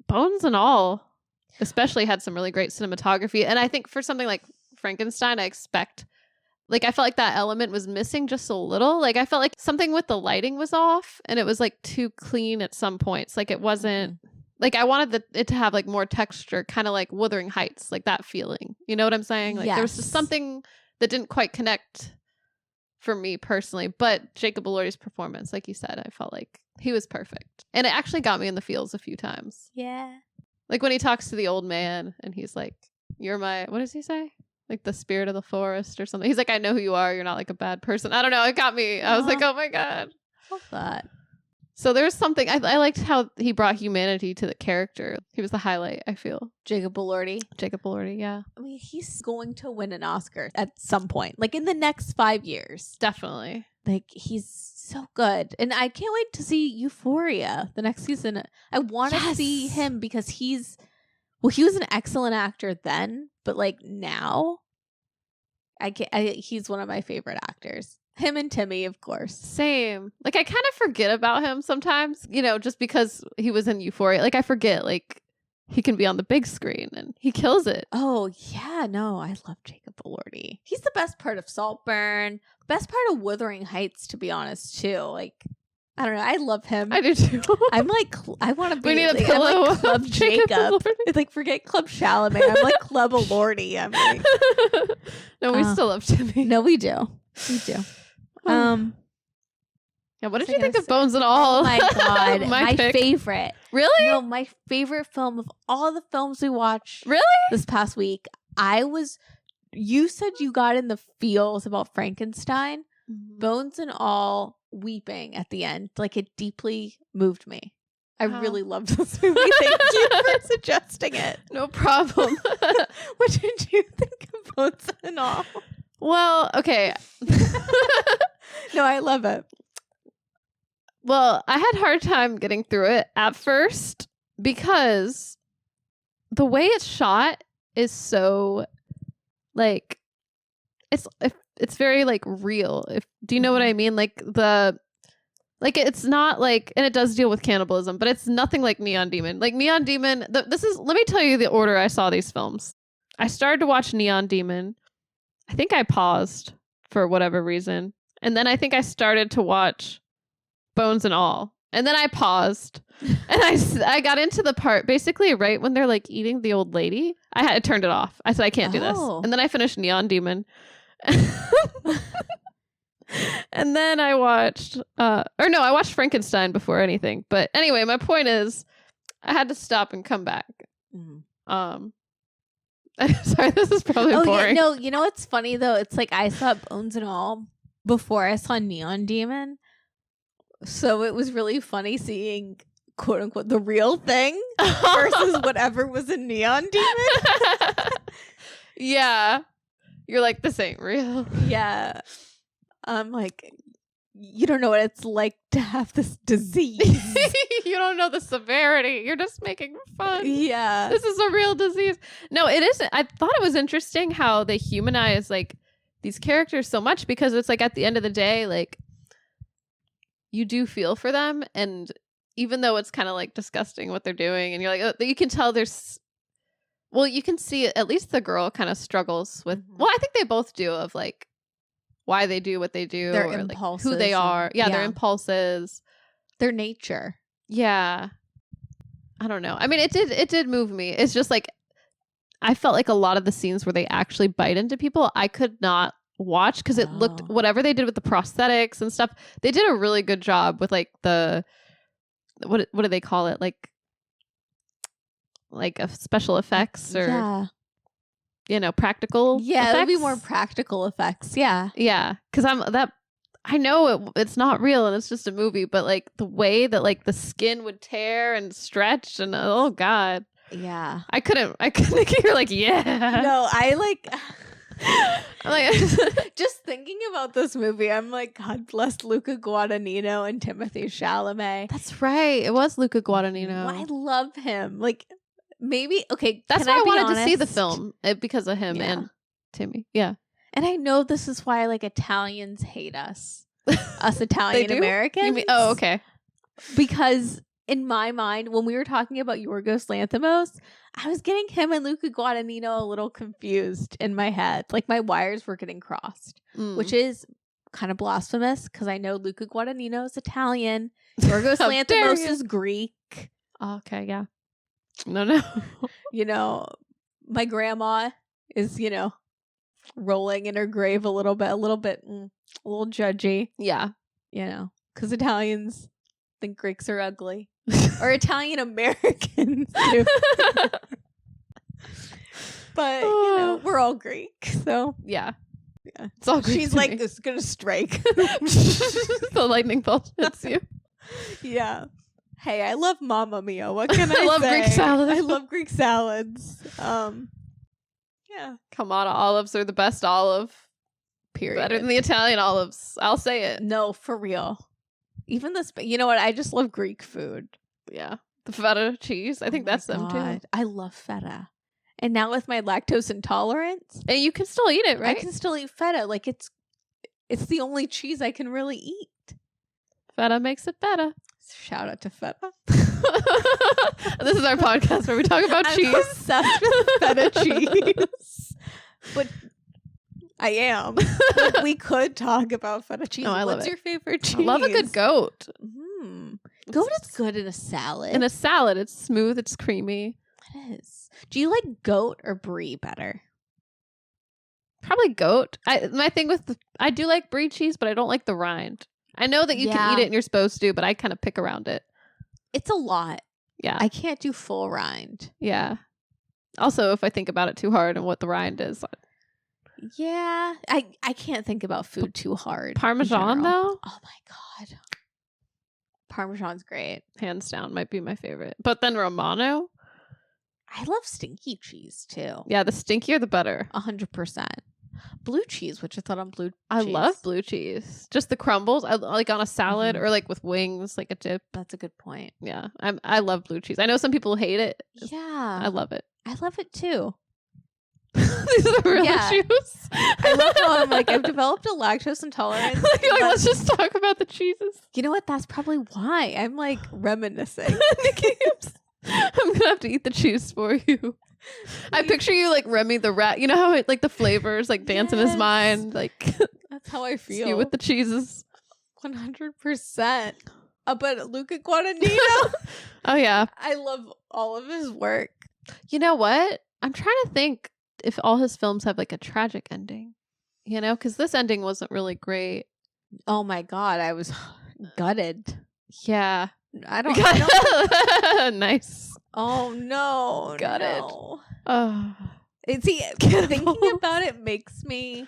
Bones and All, especially had some really great cinematography. And I think for something like Frankenstein, I expect, like, I felt like that element was missing just a little. Like, I felt like something with the lighting was off and it was like too clean at some points. Like, it wasn't, like, I wanted it to have like more texture, kind of like Wuthering Heights, like that feeling. You know what I'm saying? Like, there was just something that didn't quite connect for me personally. But Jacob Elordi's performance, like you said, I felt like he was perfect. And it actually got me in the feels a few times. Yeah. Like when he talks to the old man and he's like, "You're my," what does he say? Like the spirit of the forest or something. He's like, "I know who you are. You're not like a bad person." I don't know. It got me. I was like, oh my God. Love that. So there's something, I liked how he brought humanity to the character. He was the highlight, I feel. Jacob Elordi, yeah. I mean, he's going to win an Oscar at some point, like in the next 5 years. Definitely. Like, he's so good. And I can't wait to see Euphoria the next season. I want to see him because he was an excellent actor then, but like now, he's one of my favorite actors. Him and Timmy, of course. Same. Like, I kind of forget about him sometimes, you know, just because he was in Euphoria. Like, I forget, like, he can be on the big screen and he kills it. Oh, yeah. No, I love Jacob Elordi. He's the best part of Saltburn. Best part of Wuthering Heights, to be honest, too. Like, I don't know. I love him. I do, too. I'm like, I want to be. We need like, a pillow. I'm like Club Jacob. It's like, forget Club Chalamet. I'm like Club Elordi. I'm like. No, we still love Timmy. No, we do. We do. Yeah, what did you think of Bones and All? Oh my God. my pick. favorite. Really? No, my favorite film of all the films we watched. Really? This past week. You said you got in the feels about Frankenstein. Mm-hmm. Bones and All, weeping at the end. Like, it deeply moved me. I really loved this movie. Thank you for suggesting it. No problem. What did you think of Bones and All? Well, okay. No, I love it. Well, I had a hard time getting through it at first because the way it's shot is so, like, it's very, like, real. Do you know what I mean? Like, it's not like, and it does deal with cannibalism, but it's nothing like Neon Demon. Like, Neon Demon, let me tell you the order I saw these films. I started to watch Neon Demon. I think I paused for whatever reason. And then I think I started to watch Bones and All. And then I paused. And I got into the part basically right when they're like eating the old lady. I turned it off. I said, I can't do this. And then I finished Neon Demon. And then I watched, I watched Frankenstein before anything. But anyway, my point is I had to stop and come back. Mm-hmm. Sorry, this is probably boring. Yeah, no, you know what's funny though? It's like I saw Bones and All before I saw Neon Demon. So it was really funny seeing quote unquote the real thing versus whatever was in Neon Demon. Yeah. You're like, this ain't real. Yeah. I'm like, you don't know what it's like to have this disease. You don't know the severity. You're just making fun. Yeah. This is a real disease. No, it isn't. I thought it was interesting how they humanize like these characters so much, because it's like at the end of the day, like you do feel for them, and even though it's kind of like disgusting what they're doing, and you're like, oh, you can tell there's, well, you can see at least the girl kind of struggles with, well, I think they both do, of like why they do what they do, Their or impulses, like who they are. Yeah, their impulses, their nature. Yeah. I don't know. I mean, it did move me. It's just like I felt like a lot of the scenes where they actually bite into people, I could not watch, because it looked, whatever they did with the prosthetics and stuff, they did a really good job with like the what do they call it, like a special effects, or you know, practical effects. It would be more practical effects. Yeah because I know it's not real and it's just a movie, but like the way that like the skin would tear and stretch, and oh god, I couldn't you're like, no, I like I'm like just thinking about this movie, I'm like, God bless Luca Guadagnino and Timothee Chalamet. That's right, it was Luca Guadagnino. I love him. Like, maybe, okay, that's why I wanted to see the film, because of him and Timmy. Yeah. And I know this is why like Italians hate us Italian Americans. Oh, okay. Because in my mind, when we were talking about Yorgos Lanthimos, I was getting him and Luca Guadagnino a little confused in my head. Like my wires were getting crossed, which is kind of blasphemous, because I know Luca Guadagnino is Italian. Yorgos Lanthimos is Greek. Okay, yeah. No. You know, my grandma is, you know, rolling in her grave a little bit, a little judgy. Yeah. You know, because Italians think Greeks are ugly. Or Italian Americans do. But, you know, we're all Greek, so. Yeah. It's all Greek. She's like, this is going to strike. The lightning bolt hits you. Yeah. Hey, I love Mamma Mia. What can I say? I love Greek salads. I love Greek salads. Yeah. Kamada olives are the best olive. Period. Better than the Italian olives. I'll say it. No, for real. Even this, you know what? I just love Greek food. Yeah. The feta cheese. I think that's them too. I love feta. And now with my lactose intolerance. And you can still eat it, right? I can still eat feta. Like it's the only cheese I can really eat. Feta makes it better. Shout out to feta. This is our podcast where we talk about cheese. I'm obsessed with feta cheese. But I am. Like, we could talk about feta cheese. Oh, I love What's it. your favorite cheese? I love a good goat. Goat is good in a salad. In a salad, it's smooth, it's creamy. It is. Do you like goat or brie better? Probably goat. My thing with I do like brie cheese, but I don't like the rind. I know that you can eat it and you're supposed to, but I kind of pick around it. It's a lot. Yeah. I can't do full rind. Yeah. Also, if I think about it too hard and what the rind is. Yeah. I can't think about food too hard. Parmesan, though? Oh, my God. Parmesan's great. Hands down, might be my favorite. But then Romano? I love stinky cheese, too. Yeah, the stinkier, the better. 100%. Blue cheese, which I thought on blue cheese. I love blue cheese. Just the crumbles, like on a salad or like with wings, like a dip. That's a good point. Yeah, I love blue cheese. I know some people hate it. Yeah, I love it. I love it too. These are the real issues. I love how I'm like, I've developed a lactose intolerance. Like, let's just talk about the cheeses. You know what? That's probably why I'm like reminiscing. Nikki, I'm gonna have to eat the cheese for you. I picture you like Remy the rat. You know how like the flavors like dance in his mind. Like that's how I feel you with the cheeses. 100%. But Luca Guadagnino. Oh yeah, I love all of his work. You know what? I'm trying to think if all his films have like a tragic ending. You know, because this ending wasn't really great. Oh my God, I was gutted. Yeah, I don't know. Nice. Oh no. Got it. Oh. See, thinking about it makes me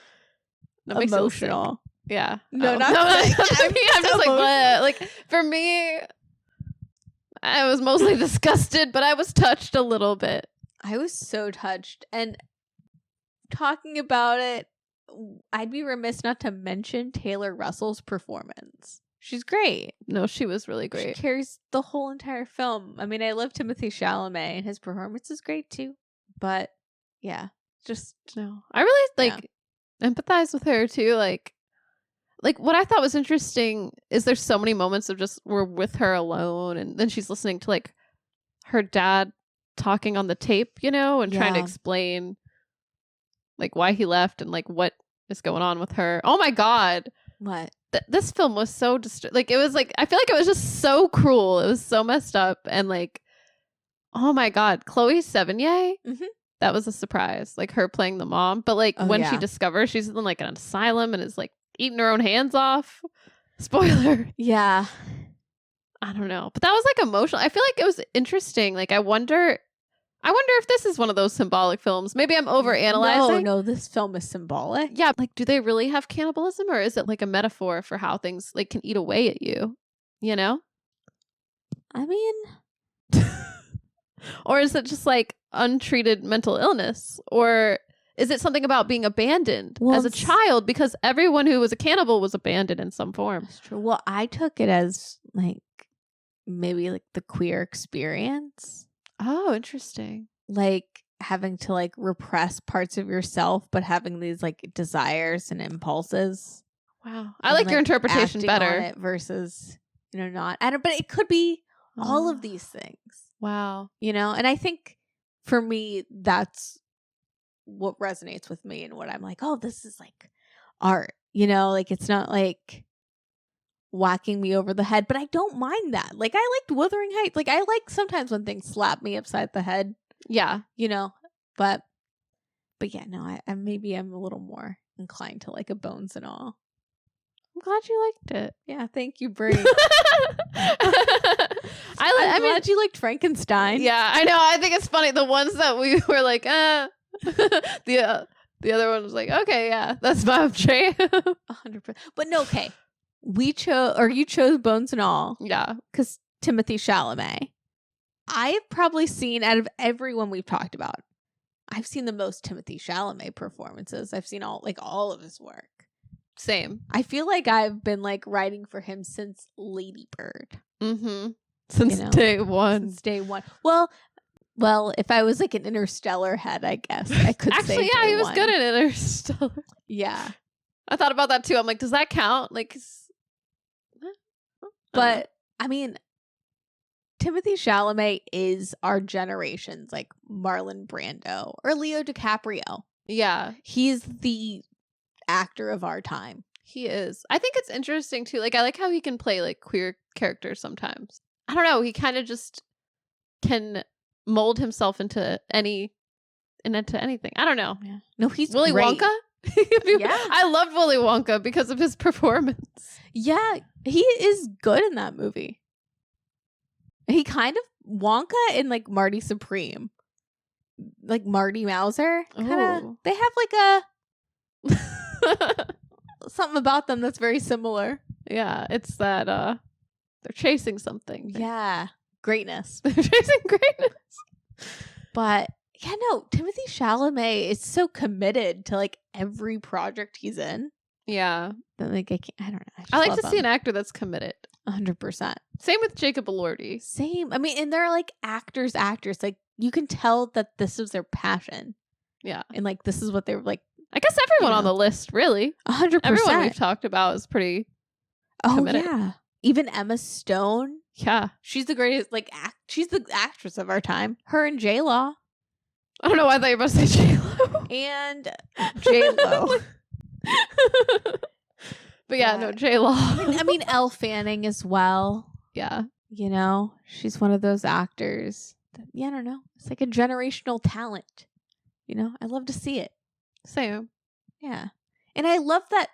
emotional. Yeah. No, not I'm just like, what? Like for me, I was mostly disgusted, but I was touched a little bit. I was so touched. And talking about it I'd be remiss not to mention Taylor Russell's performance. She's great. No, she was really She great. carries the whole entire film. I mean, I love Timothee Chalamet, and his performance is great too. But yeah, just No, I really empathize with her too. Like what I thought was interesting is there's so many moments of just we're with her alone, and then she's listening to like her dad talking on the tape, you know, and trying to explain like why he left and like what is going on with her. Oh my God. what? This film was so like it was like I feel like it was just so cruel. It was so messed up and like oh my God, Chloe Sevigny. Mhm. That was a surprise, like her playing the mom. But like when she discovers she's in like an asylum and is like eating her own hands off. Spoiler. Yeah. I don't know, but that was like emotional. I feel like it was interesting. Like I wonder if this is one of those symbolic films. Maybe I'm overanalyzing. No, this film is symbolic. Yeah, like do they really have cannibalism or is it like a metaphor for how things like can eat away at you? You know? I mean, or is it just like untreated mental illness? Or is it something about being abandoned as a child? Because everyone who was a cannibal was abandoned in some form. that's true. Well, I took it as like maybe like the queer experience. Oh, interesting. Like having to like repress parts of yourself, but having these like desires and impulses. Wow. I like your interpretation better. On it versus, not. I don't, but it could be all of these things. Wow. And I think for me, that's what resonates with me and what I'm like, oh, this is like art, like it's not like whacking me over the head, but I don't mind that. Like I liked Wuthering Heights. Like I like sometimes when things slap me upside the head. Yeah. But yeah, no, I maybe I'm a little more inclined to like a Bones and All. I'm glad you liked it. Yeah, thank you, Brie. I'm glad you liked Frankenstein. Yeah, I know. I think it's funny. The ones that we were like, the other one was like, okay, yeah, that's my option. 100%. But no, okay. You chose Bones and All. Yeah. Because Timothee Chalamet. I've probably seen, out of everyone we've talked about, I've seen the most Timothee Chalamet performances. I've seen all of his work. Same. I feel like I've been like writing for him since Lady Bird. Mm-hmm. Since day one. Since day one. Well, if I was like an Interstellar head, I guess I could actually, say yeah, he was one. good in Interstellar. Yeah. I thought about that too. I'm like, does that count? Like, but I mean, Timothee Chalamet is our generation's like Marlon Brando or Leo DiCaprio. Yeah. He's the actor of our time. He is. I think it's interesting too. Like, I like how he can play like queer characters sometimes. I don't know. He kind of just can mold himself into anything. I don't know. Yeah. No, he's Willy great. Wonka. Yeah. I loved Willy Wonka because of his performance. Yeah, he is good in that movie. He kind of Wonka and like Marty Supreme, like Marty Mauser. Kinda, they have like a something about them that's very similar. Yeah, it's that they're chasing something. Yeah, greatness. They're chasing greatness. But yeah, no, Timothee Chalamet is so committed to like every project he's in. Yeah, that like I don't know. I like to see an actor that's committed. 100%. Same with Jacob Elordi. Same. I mean, and they're like actors. Like you can tell that this is their passion. Yeah, and like this is what they're like. I guess everyone on the list, really. 100%. Everyone we've talked about is pretty committed. Yeah. Even Emma Stone. Yeah. She's the greatest, like, she's the actress of our time. Her and J-Law. I don't know why I thought you were about to say J-Lo. And J-Lo. But yeah, no, J-Law. I mean, Elle Fanning as well. Yeah. She's one of those actors that, I don't know. It's like a generational talent. I love to see it. Same. Yeah. And I love that,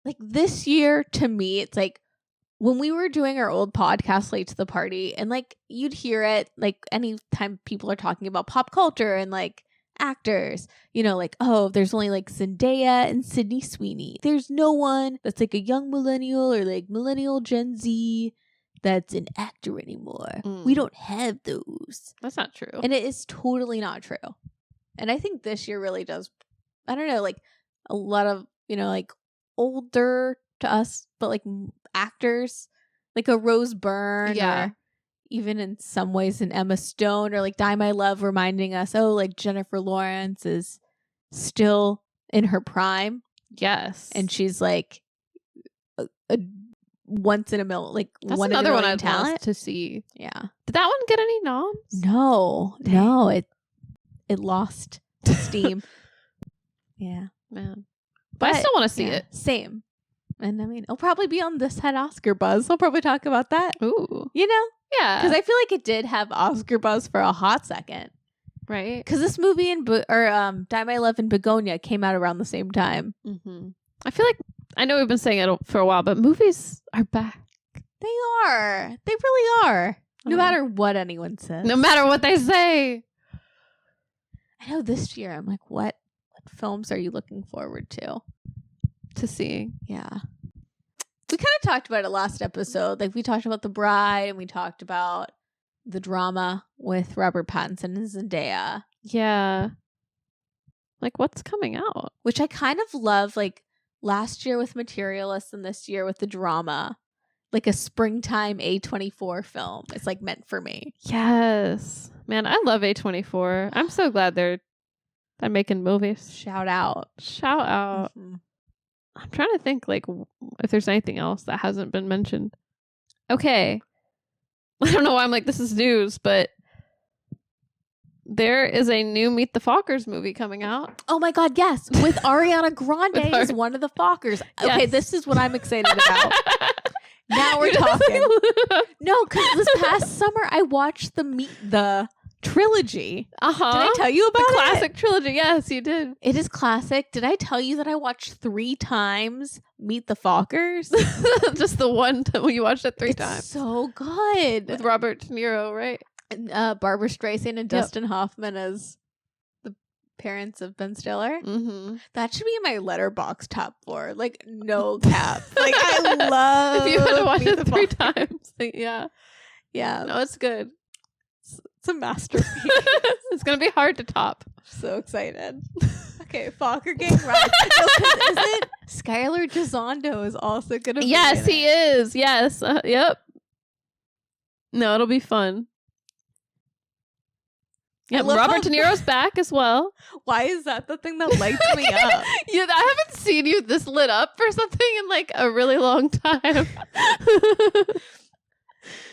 like, this year, to me, it's like, when we were doing our old podcast, Late to the Party, and, like, you'd hear it, like, anytime people are talking about pop culture and, like, actors, like, oh, there's only, like, Zendaya and Sydney Sweeney. There's no one that's, like, a young millennial or, like, millennial Gen Z that's an actor anymore. We don't have those. That's not true. And it is totally not true. And I think this year really does, I don't know, like, a lot of, like older to us, but like actors, like a Rose Byrne, or even in some ways an Emma Stone, or like Die My Love, reminding us, like Jennifer Lawrence is still in her prime. Yes. And she's like a once in a million, like that's one another in a one million I'd talent love to see. Yeah. Did that one get any noms? No, it lost steam. Yeah, man. But I still want to see it. Same. And I mean, it'll probably be on This Had Oscar buzz. I'll probably talk about that. Ooh. Yeah. Because I feel like it did have Oscar buzz for a hot second. Right. Because this movie Die My Love and Begonia came out around the same time. Mm-hmm. I feel like, I know we've been saying it for a while, but movies are back. They are. They really are. No matter what anyone says. No matter what they say. I know this year I'm like, what films are you looking forward to seeing? Yeah. We kind of talked about it last episode. Like, we talked about The Bride, and we talked about the drama with Robert Pattinson and Zendaya. Yeah. Like, what's coming out? Which I kind of love, like, last year with Materialist and this year with the drama. Like a springtime A24 film. It's like meant for me. Yes. Man, I love A24. I'm so glad they're making movies. Shout out. Mm-hmm. I'm trying to think, like, if there's anything else that hasn't been mentioned. Okay. I don't know why I'm like, this is news, but there is a new Meet the Fockers movie coming out. Oh my God, yes. With Ariana Grande as one of the Fockers. Okay, yes. This is what I'm excited about. Now we're talking. No, because this past summer I watched the trilogy. Uh-huh. Did I tell you about the classic trilogy? Yes, you did. It is classic. Did I tell you that I watched 3 times Meet the Fockers? Just the one time you watched it 3 times. So good. With Robert De Niro, right? And, Barbara Streisand and Dustin Hoffman as the parents of Ben Stiller. Mm-hmm. That should be in my Letterboxd top 4. Like, no cap. Like, I love. If you had to watch it 3 times, yeah. No, it's good. It's a masterpiece. It's gonna be hard to top. So excited. Okay, Fokker Gang Rise. No, isn't Skylar Gisondo is also gonna be Yes, he is. Yes. Yep. No, it'll be fun. Yeah, Robert De Niro's back as well. Why is that the thing that lights me up? Yeah, I haven't seen you this lit up for something in like a really long time.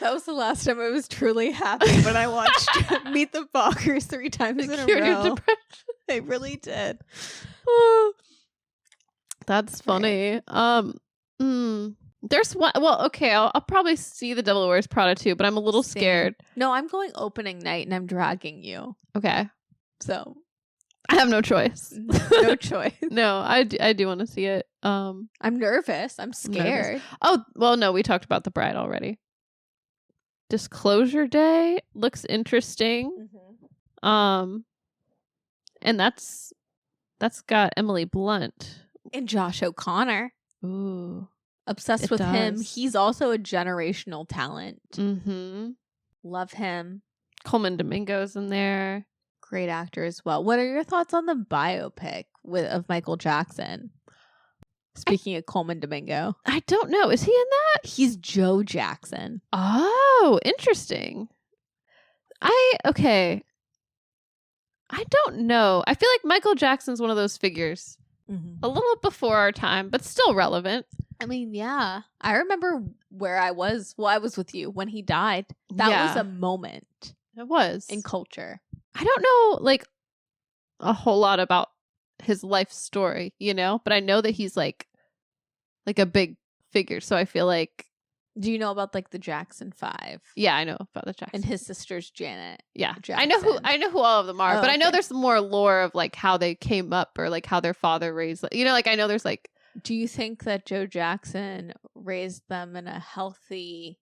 That was the last time I was truly happy when I watched Meet the Fockers 3 times in a row. Depression. I really did. That's funny. There's one. Well, okay, I'll probably see The Devil Wears Prada too, but I'm a little scared. No, I'm going opening night and I'm dragging you. Okay, so I have no choice. No choice. No, I do want to see it. I'm nervous. I'm scared. Nervous. Oh well, no, we talked about The Bride already. Disclosure Day looks interesting. Mm-hmm. And that's got Emily Blunt and Josh O'Connor. Ooh. Obsessed with him. He's also a generational talent. Mm-hmm. Love him. Coleman Domingo's in there. Great actor as well. What are your thoughts on the biopic of Michael Jackson? Speaking of Coleman Domingo. I don't know. Is he in that? He's Joe Jackson. Oh, interesting. Okay. I don't know. I feel like Michael Jackson's one of those figures. Mm-hmm. A little before our time, but still relevant. I mean, yeah. I remember where I was. Well, I was with you when he died. That was a moment. It was. In culture. I don't know, like, a whole lot about his life story, but I know that he's like a big figure. So I feel like. Do you know about like the Jackson 5? Yeah, I know about the Jackson. And his sister's Janet. Yeah, Jackson. I know who all of them are, but I know there's more lore of like how they came up or like how their father raised. Like I know there's like. Do you think that Joe Jackson raised them in a healthy,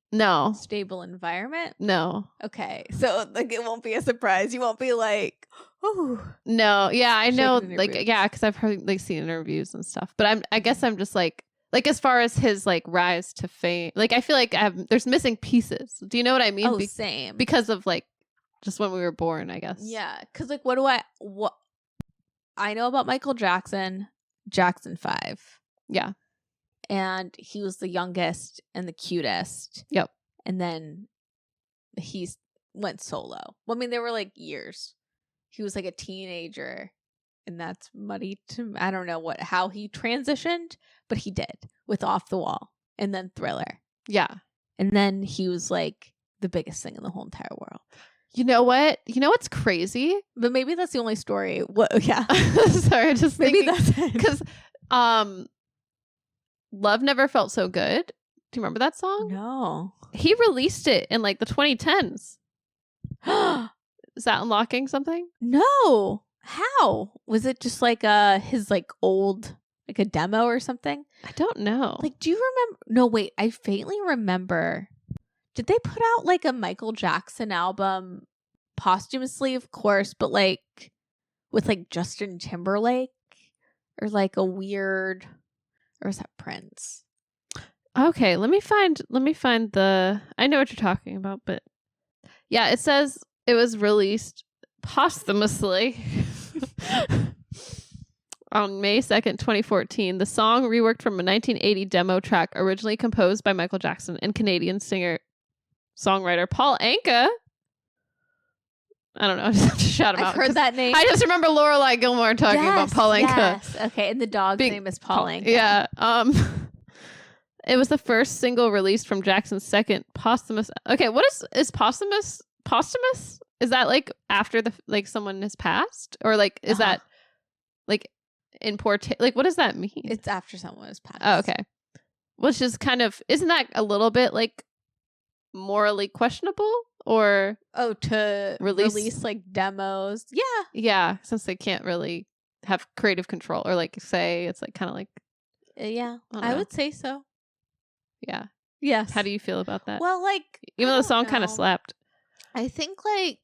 stable environment? No. Okay, so like it won't be a surprise. You won't be like, oh. No, yeah, I know, like, yeah, because I've heard like seen interviews and stuff. But I guess I'm just like as far as his like rise to fame, like I feel like there's missing pieces. Do you know what I mean? Oh, same. Because of like just when we were born, I guess. Yeah, because like what I know about Michael Jackson. Jackson 5. Yeah. And he was the youngest and the cutest. Yep. And then he went solo. Well, I mean, there were like years. He was like a teenager, and that's muddy to, I don't know how he transitioned, but he did with Off the Wall and then Thriller. Yeah. And then he was like the biggest thing in the whole entire world. You know what? You know what's crazy? But maybe that's the only story. What? Yeah. Sorry, just maybe thinking, that's it. because Love Never Felt So Good. Do you remember that song? No. He released it in like the 2010s. Is that unlocking something? No. How? Was it just like his like old, like a demo or something? I don't know. Like, do you remember? No, wait. I faintly remember. Did they put out like a Michael Jackson album posthumously, of course, but like with like Justin Timberlake or like a weird, or is that Prince? Okay, let me find the, I know what you're talking about, but yeah, it says it was released posthumously on May 2nd, 2014. The song reworked from a 1980 demo track originally composed by Michael Jackson and Canadian singer-songwriter Paul Anka. I don't know. I just have to shout him out. I've heard that name. I just remember Lorelai Gilmore talking about Paul Anka. Yes. Okay, and the dog's name is Paul Anka. Yeah. It was the first single released from Jackson's second posthumous. Okay, what is posthumous? Posthumous? Is that like after the like someone has passed, or like is that like in poor like what does that mean? It's after someone has passed. Oh, okay. Which is kind of, isn't that a little bit like morally questionable, or to release like demos? Yeah, since they can't really have creative control, or like say it's like kind of like I would say so. Yeah. Yes. How do you feel about that? Well, like, even though the song kind of slapped. I think like,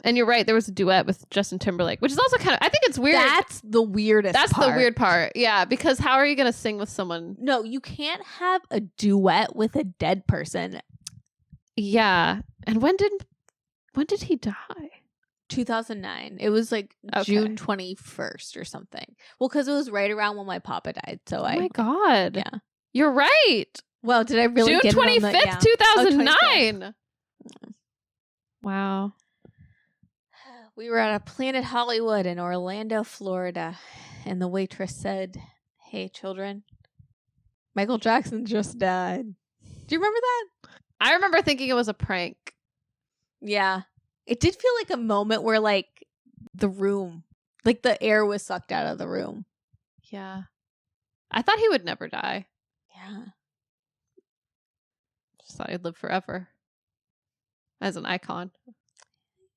and you're right, there was a duet with Justin Timberlake, which is also kind of, I think it's weird. That's the weirdest part. That's the weird part. Yeah, because how are you going to sing with someone? No, you can't have a duet with a dead person. Yeah. And when did he die? 2009. It was like June 21st or something. Well, because it was right around when my papa died. So my God. Yeah. You're right. Well, did I really June get 25th, 2009. Wow. We were at a Planet Hollywood in Orlando, Florida, and the waitress said, "Hey, children, Michael Jackson just died." Do you remember that? I remember thinking it was a prank. Yeah. It did feel like a moment where like the room, like the air was sucked out of the room. Yeah. I thought he would never die. Yeah. Just thought he'd live forever as an icon.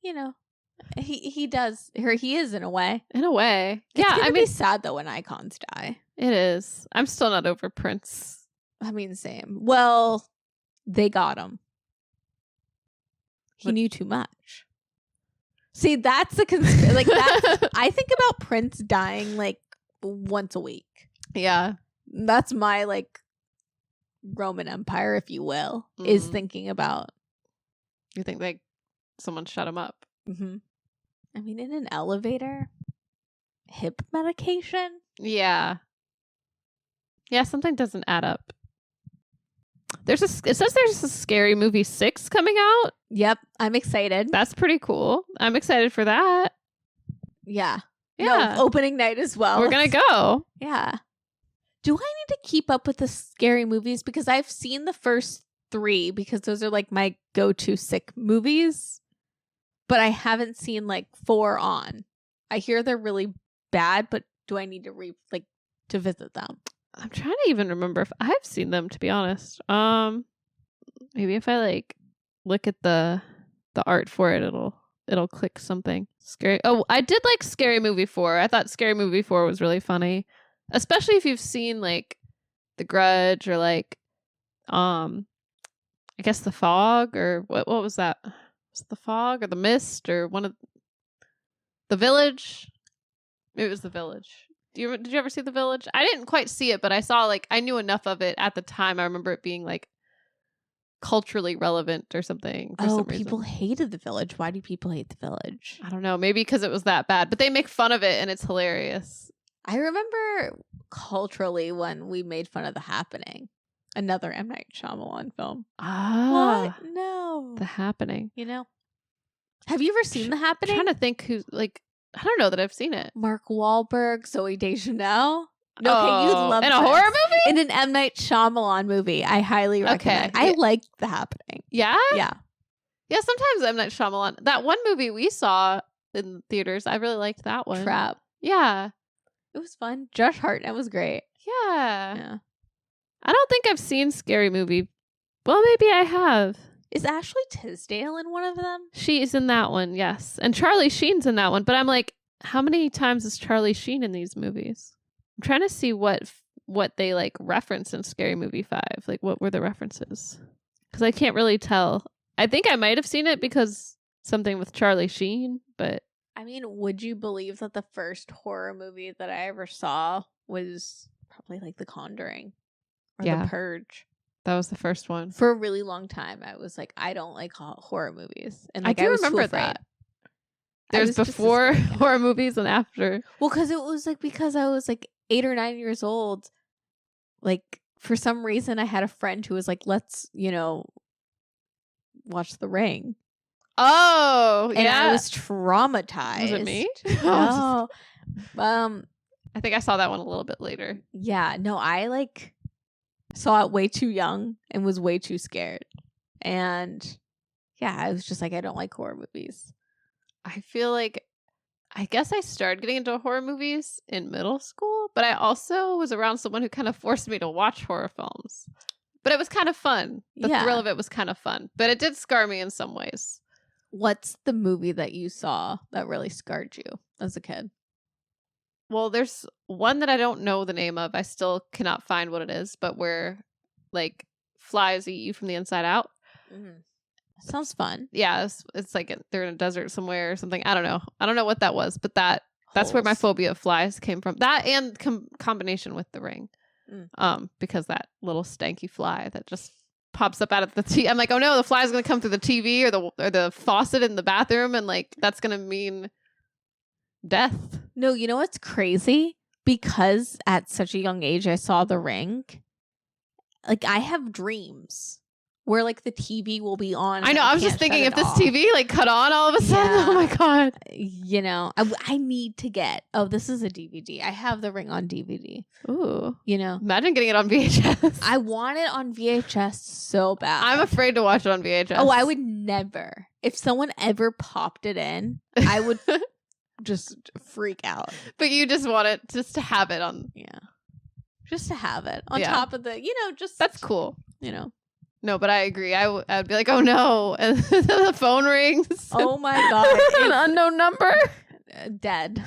You know, he does, or he is in a way. In a way. It's I mean, it's sad though when icons die. It is. I'm still not over Prince. I mean, same. Well, they got him. He knew too much. See, that's the conspiracy. Like that. I think about Prince dying like once a week. Yeah, that's my like Roman Empire, if you will, is thinking about. You think like someone shut him up? Mm-hmm. I mean, in an elevator, hip medication. Yeah, something doesn't add up. It says there's a Scary Movie 6 coming out. Yep, I'm excited. That's pretty cool. I'm excited for that. Yeah. No, opening night as well. We're gonna go. Yeah. Do I need to keep up with the scary movies? Because I've seen the first 3 because those are like my go-to sick movies. But I haven't seen like 4 on. I hear they're really bad, but do I need to to visit them? I'm trying to even remember if I've seen them, to be honest. Maybe if I like look at the art for it, it'll click something. Scary. Oh, I did like Scary Movie 4. I thought Scary Movie 4 was really funny, especially if you've seen like The Grudge or like I guess The Fog, or what was that? Was it The Fog or The Mist or one of The Village? Maybe it was The Village. Did you ever see The Village? I didn't quite see it, but I saw I knew enough of it at the time. I remember it being like culturally relevant or something. For some people reason. Hated The Village. Why do people hate The Village? I don't know. Maybe because it was that bad, but they make fun of it and it's hilarious. I remember culturally when we made fun of The Happening, another M. Night Shyamalan film. Ah, What? No. The Happening. You know? Have you ever seen The I'm Happening? trying to think who's like. I don't know that I've seen it. Mark Wahlberg, Zoe Deschanel. No, okay, you'd love in this. a horror movie. In an M. Night Shyamalan movie. I highly recommend. Okay. I liked The Happening. Yeah. Yeah. Yeah. Sometimes M. Night Shyamalan. That one movie we saw in theaters, I really liked that one. Trap. Yeah. It was fun. Josh Hartnett was great. Yeah. Yeah. I don't think I've seen Scary Movie. Well, maybe I have. Is Ashley Tisdale in one of them? She's in that one, yes. And Charlie Sheen's in that one. But I'm like, how many times is Charlie Sheen in these movies? I'm trying to see what they like reference in Scary Movie 5. Like, what were the references? Because I can't really tell. I think I might have seen it because something with Charlie Sheen, but I mean, would you believe that the first horror movie that I ever saw was probably like The Conjuring or Yeah. The Purge? that was the first one. For a really long time, I was like, I don't like horror movies, and like I do was too remember afraid. that. I There's was just before as scared. horror movies and after. Well, because it was like because I was like 8 or 9 years old. Like for some reason, I had a friend who was like, "Let's watch The Ring," Oh, and yeah. I was traumatized. Was it me? No. I think I saw that one a little bit later. Yeah, no, I like saw it way too young and was way too scared. And yeah, I was just like, I don't like horror movies. I feel like, I guess I started getting into horror movies in middle school, but I also was around someone who kind of forced me to watch horror films. But it was kind of fun. The Yeah. thrill of it was kind of fun. But it did scar me in some ways. What's the movie that you saw that really scarred you as a kid? Well, there's one that I don't know the name of. I still cannot find what it is, but where like flies eat you from the inside out. Sounds fun. Yeah, it's like they're in a desert somewhere or something. I don't know what that was, but that's where my Holes. phobia of flies came from. That and combination with The Ring. Because that little stanky fly that just pops up out of the TV. I'm like, oh no, the fly's gonna come through the TV or the faucet in the bathroom, and like that's gonna mean death. No, you know what's crazy? Because at such a young age, I saw The Ring. Like, I have dreams where like the TV will be on. I know. I was just thinking if this TV like cut on all of a sudden, Yeah. oh my god. You know, I need to get. Oh, this is a DVD. I have The Ring on DVD. Ooh, You know, imagine getting it on VHS. I want it on VHS so bad. I'm afraid to watch it on VHS. Oh, I would never. If someone ever popped it in, I would just freak out. But you just want it just to have it on. Yeah. Just to have it on Yeah. top of the, just. That's cool. No, but I agree. I would be like, oh no, and the phone rings. Oh my God. An unknown number. Dead.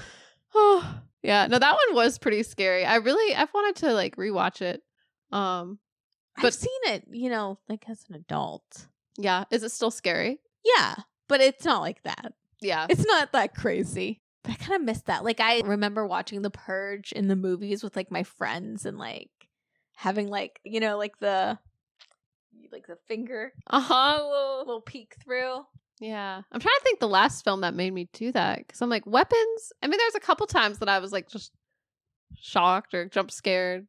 Oh yeah. No, that one was pretty scary. I've wanted to like rewatch it. I've But- seen it, like as an adult. Yeah. Is it still scary? Yeah. But it's not like that. Yeah. It's not that crazy. But I kind of miss that. Like, I remember watching The Purge in the movies with like my friends and like having like, like the finger little peek through. Yeah. I'm trying to think the last film that made me do that. Because I'm like, weapons. I mean, there's a couple times that I was like just shocked or jump scared.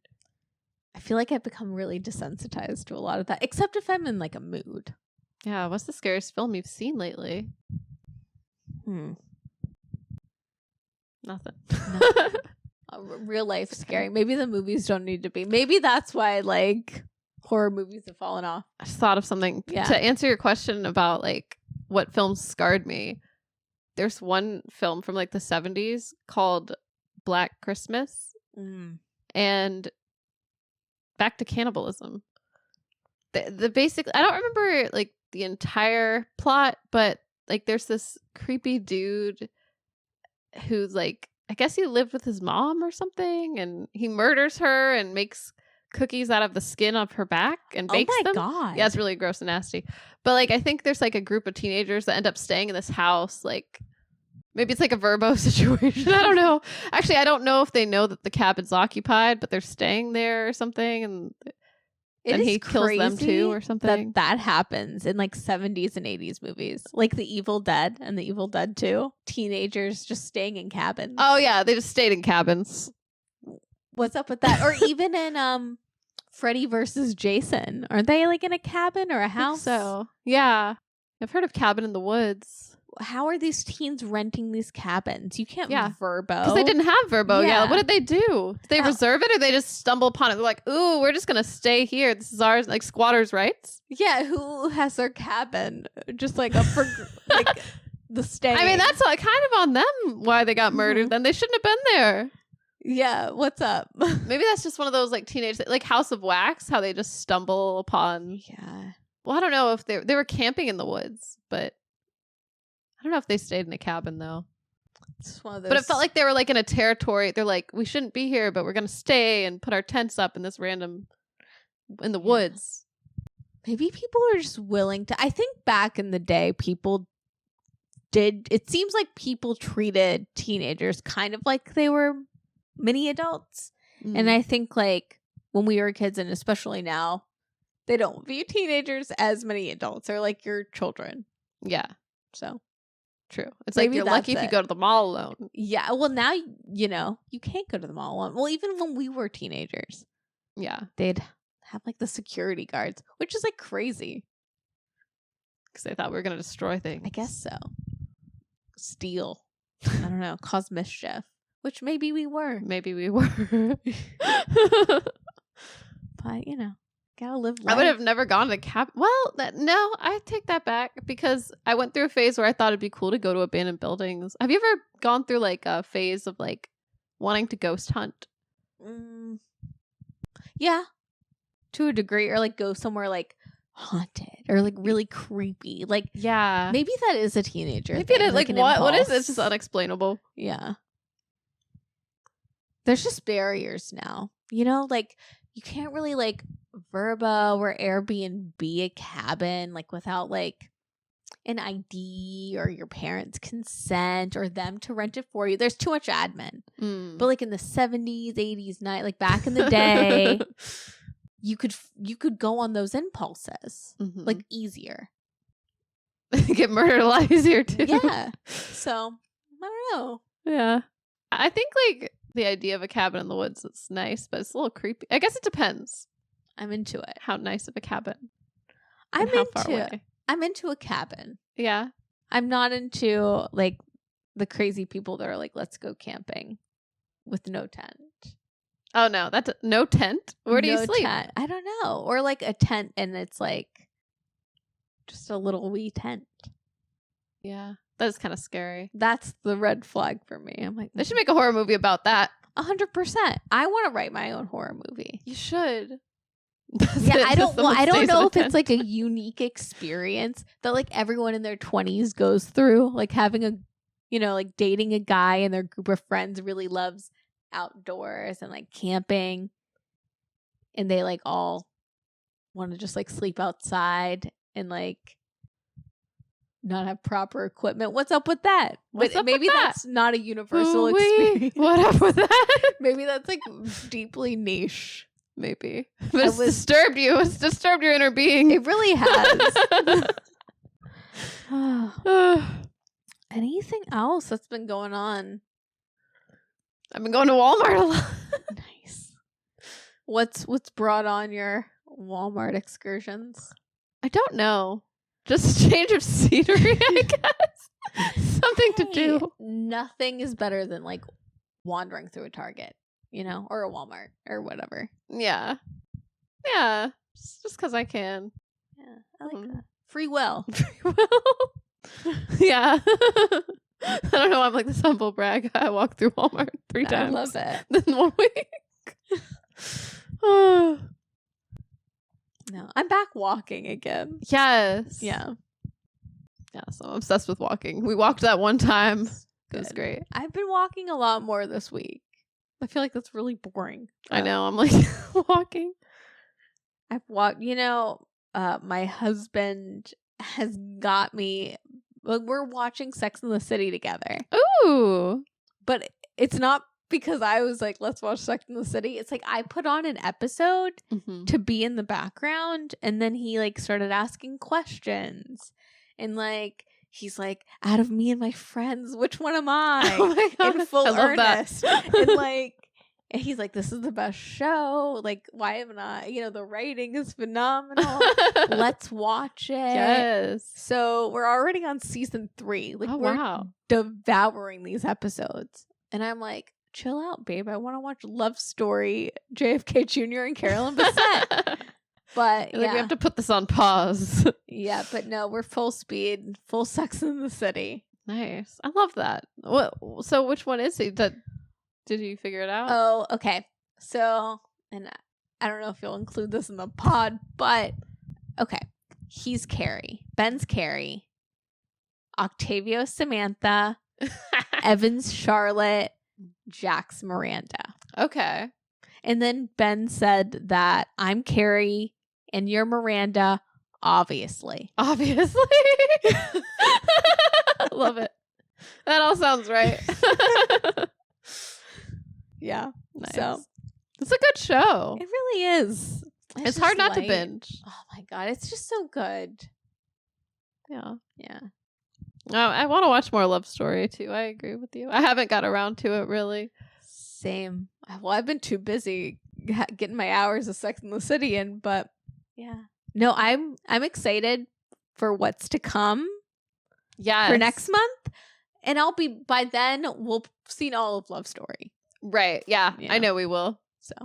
I feel like I've become really desensitized to a lot of that, except if I'm in like a mood. Yeah. What's the scariest film you've seen lately? Nothing. Real life scary. Maybe the movies don't need to be. Maybe that's why like horror movies have fallen off. I just thought of something to answer your question about like what films scarred me. There's one film from like the 70s called Black Christmas and back to cannibalism. The basic, I don't remember like the entire plot, but like there's this creepy dude who's like, I guess he lived with his mom or something, and he murders her and makes cookies out of the skin of her back and bakes them. Oh my God. Yeah, it's really gross and nasty. But like, I think there's like a group of teenagers that end up staying in this house. Like, maybe it's like a Verbo situation. I don't know. Actually, I don't know if they know that the cabin's occupied, but they're staying there or something, and he kills them too or something. That happens in like 70s and 80s movies, like The Evil Dead and The Evil Dead 2. Teenagers just staying in cabins. Oh yeah, they just stayed in cabins. What's up with that? Or even in Freddy versus Jason, are they like in a cabin or a house? So yeah, I've heard of Cabin in the Woods. How are these teens renting these cabins? You can't verbo. Because they didn't have verbo. Yeah. What did they do? Did they How? reserve it, or they just stumble upon it? They're like, ooh, we're just going to stay here. This is ours. Like squatters' rights. Yeah, who has their cabin just like up for like the stay? I mean, that's kind of on them why they got murdered. Then they shouldn't have been there. Yeah, what's up? Maybe that's just one of those like teenage, like House of Wax, how they just stumble upon. Yeah. Well, I don't know if they were camping in the woods, but I don't know if they stayed in a cabin though. It's one of those... But it felt like they were like in a territory. They're like, we shouldn't be here, but we're gonna stay and put our tents up in this random in the woods. Maybe people are just willing to. I think back in the day, people did. It seems like people treated teenagers kind of like they were mini adults, and I think like when we were kids, and especially now, they don't view teenagers as mini adults. They're like your children. Yeah. So. True. It's like you're lucky if you go to the mall alone. Yeah. Well, now, you know, you can't go to the mall alone. Well, even when we were teenagers. Yeah. They'd have like the security guards, which is like crazy. Because they thought we were going to destroy things. I guess so. Steal. I don't know. Cause mischief. Which maybe we were. Maybe we were. But, you know. Gotta live life. I would have never gone to cabin. Well, no, I take that back because I went through a phase where I thought it'd be cool to go to abandoned buildings. Have you ever gone through like a phase of like wanting to ghost hunt? Yeah, to a degree, or like go somewhere like haunted or like really creepy. Like, yeah, maybe that is a teenager. Maybe thing, it is like an what? impulse. What is it? It's just unexplainable. Yeah, there's just barriers now. You know, like you can't really like Verbo or Airbnb a cabin like without like an ID or your parents' consent or them to rent it for you. There's too much admin. But like in the 70s, 80s, like back in the day, you could go on those impulses like easier. Get murdered a lot easier too. Yeah. So I don't know. Yeah. I think like the idea of a cabin in the woods is nice, but it's a little creepy. I guess it depends. I'm into it. How nice of a cabin. I'm into a cabin. Yeah. I'm not into like the crazy people that are like, let's go camping with no tent. Oh no, that's no tent. Where do you sleep? Tent. I don't know. Or like a tent and it's like just a little wee tent. Yeah. That is kind of scary. That's the red flag for me. I'm like, they should make a horror movie about that. 100%. I want to write my own horror movie. You should. Yeah, I don't know if it's like a unique experience that like everyone in their 20s goes through, like having a, you know, like dating a guy and their group of friends really loves outdoors and like camping, and they like all want to just like sleep outside and like not have proper equipment. What's up with that? Maybe that's not a universal experience. What up with that? Maybe that's like deeply niche. Maybe. But it's disturbed you. It's disturbed your inner being. It really has. Anything else that's been going on? I've been going to Walmart a lot. Nice. What's brought on your Walmart excursions? I don't know. Just change of scenery, I guess. Something to do. Nothing is better than like wandering through a Target, you know, or a Walmart or whatever. Yeah. Yeah. Just because I can. Yeah. I like that. Free will. Free will. Yeah. I don't know. I'm like this humble brag. I walked through Walmart 3 times. I love it. In 1 week. No, I'm back walking again. Yes. Yeah. Yeah, so I'm obsessed with walking. We walked that one time. It was great. I've been walking a lot more this week. I feel like that's really boring. I know. I'm like walking. I've walked, you know, my husband has got me, like, we're watching Sex and the City together. Ooh. But it's not because I was like, let's watch Sex and the City. It's like I put on an episode to be in the background, and then he like started asking questions, and like he's like, out of me and my friends, which one am I? Oh my God. In full earnest. And like And he's like, this is the best show. Like, why haven't I? The writing is phenomenal. Let's watch it. Yes. So we're already on season 3. Like, we're devouring these episodes. And I'm like, chill out, babe. I want to watch Love Story, JFK Jr. and Carolyn Bessette. But we have to put this on pause. Yeah, but no, we're full speed, full Sex in the City. Nice. I love that. So which one is he? Did you figure it out? Oh, okay. So, and I don't know if you'll include this in the pod, but okay. He's Carrie. Ben's Carrie. Octavio's Samantha. Evan's Charlotte. Jack's Miranda. Okay. And then Ben said that I'm Carrie and you're Miranda, obviously. Obviously. Love it. That all sounds right. Yeah. Nice. So it's a good show. it really is. It's hard not to binge. Oh my God. It's just so good. Yeah. Yeah. I want to watch more Love Story too. I agree with you. I haven't got around to it really. Same. Well, I've been too busy getting my hours of Sex in the City in, but yeah. No, I'm excited for what's to come. Yeah. For next month. And by then we'll seen all of Love Story. Right. Yeah. I know we will. So,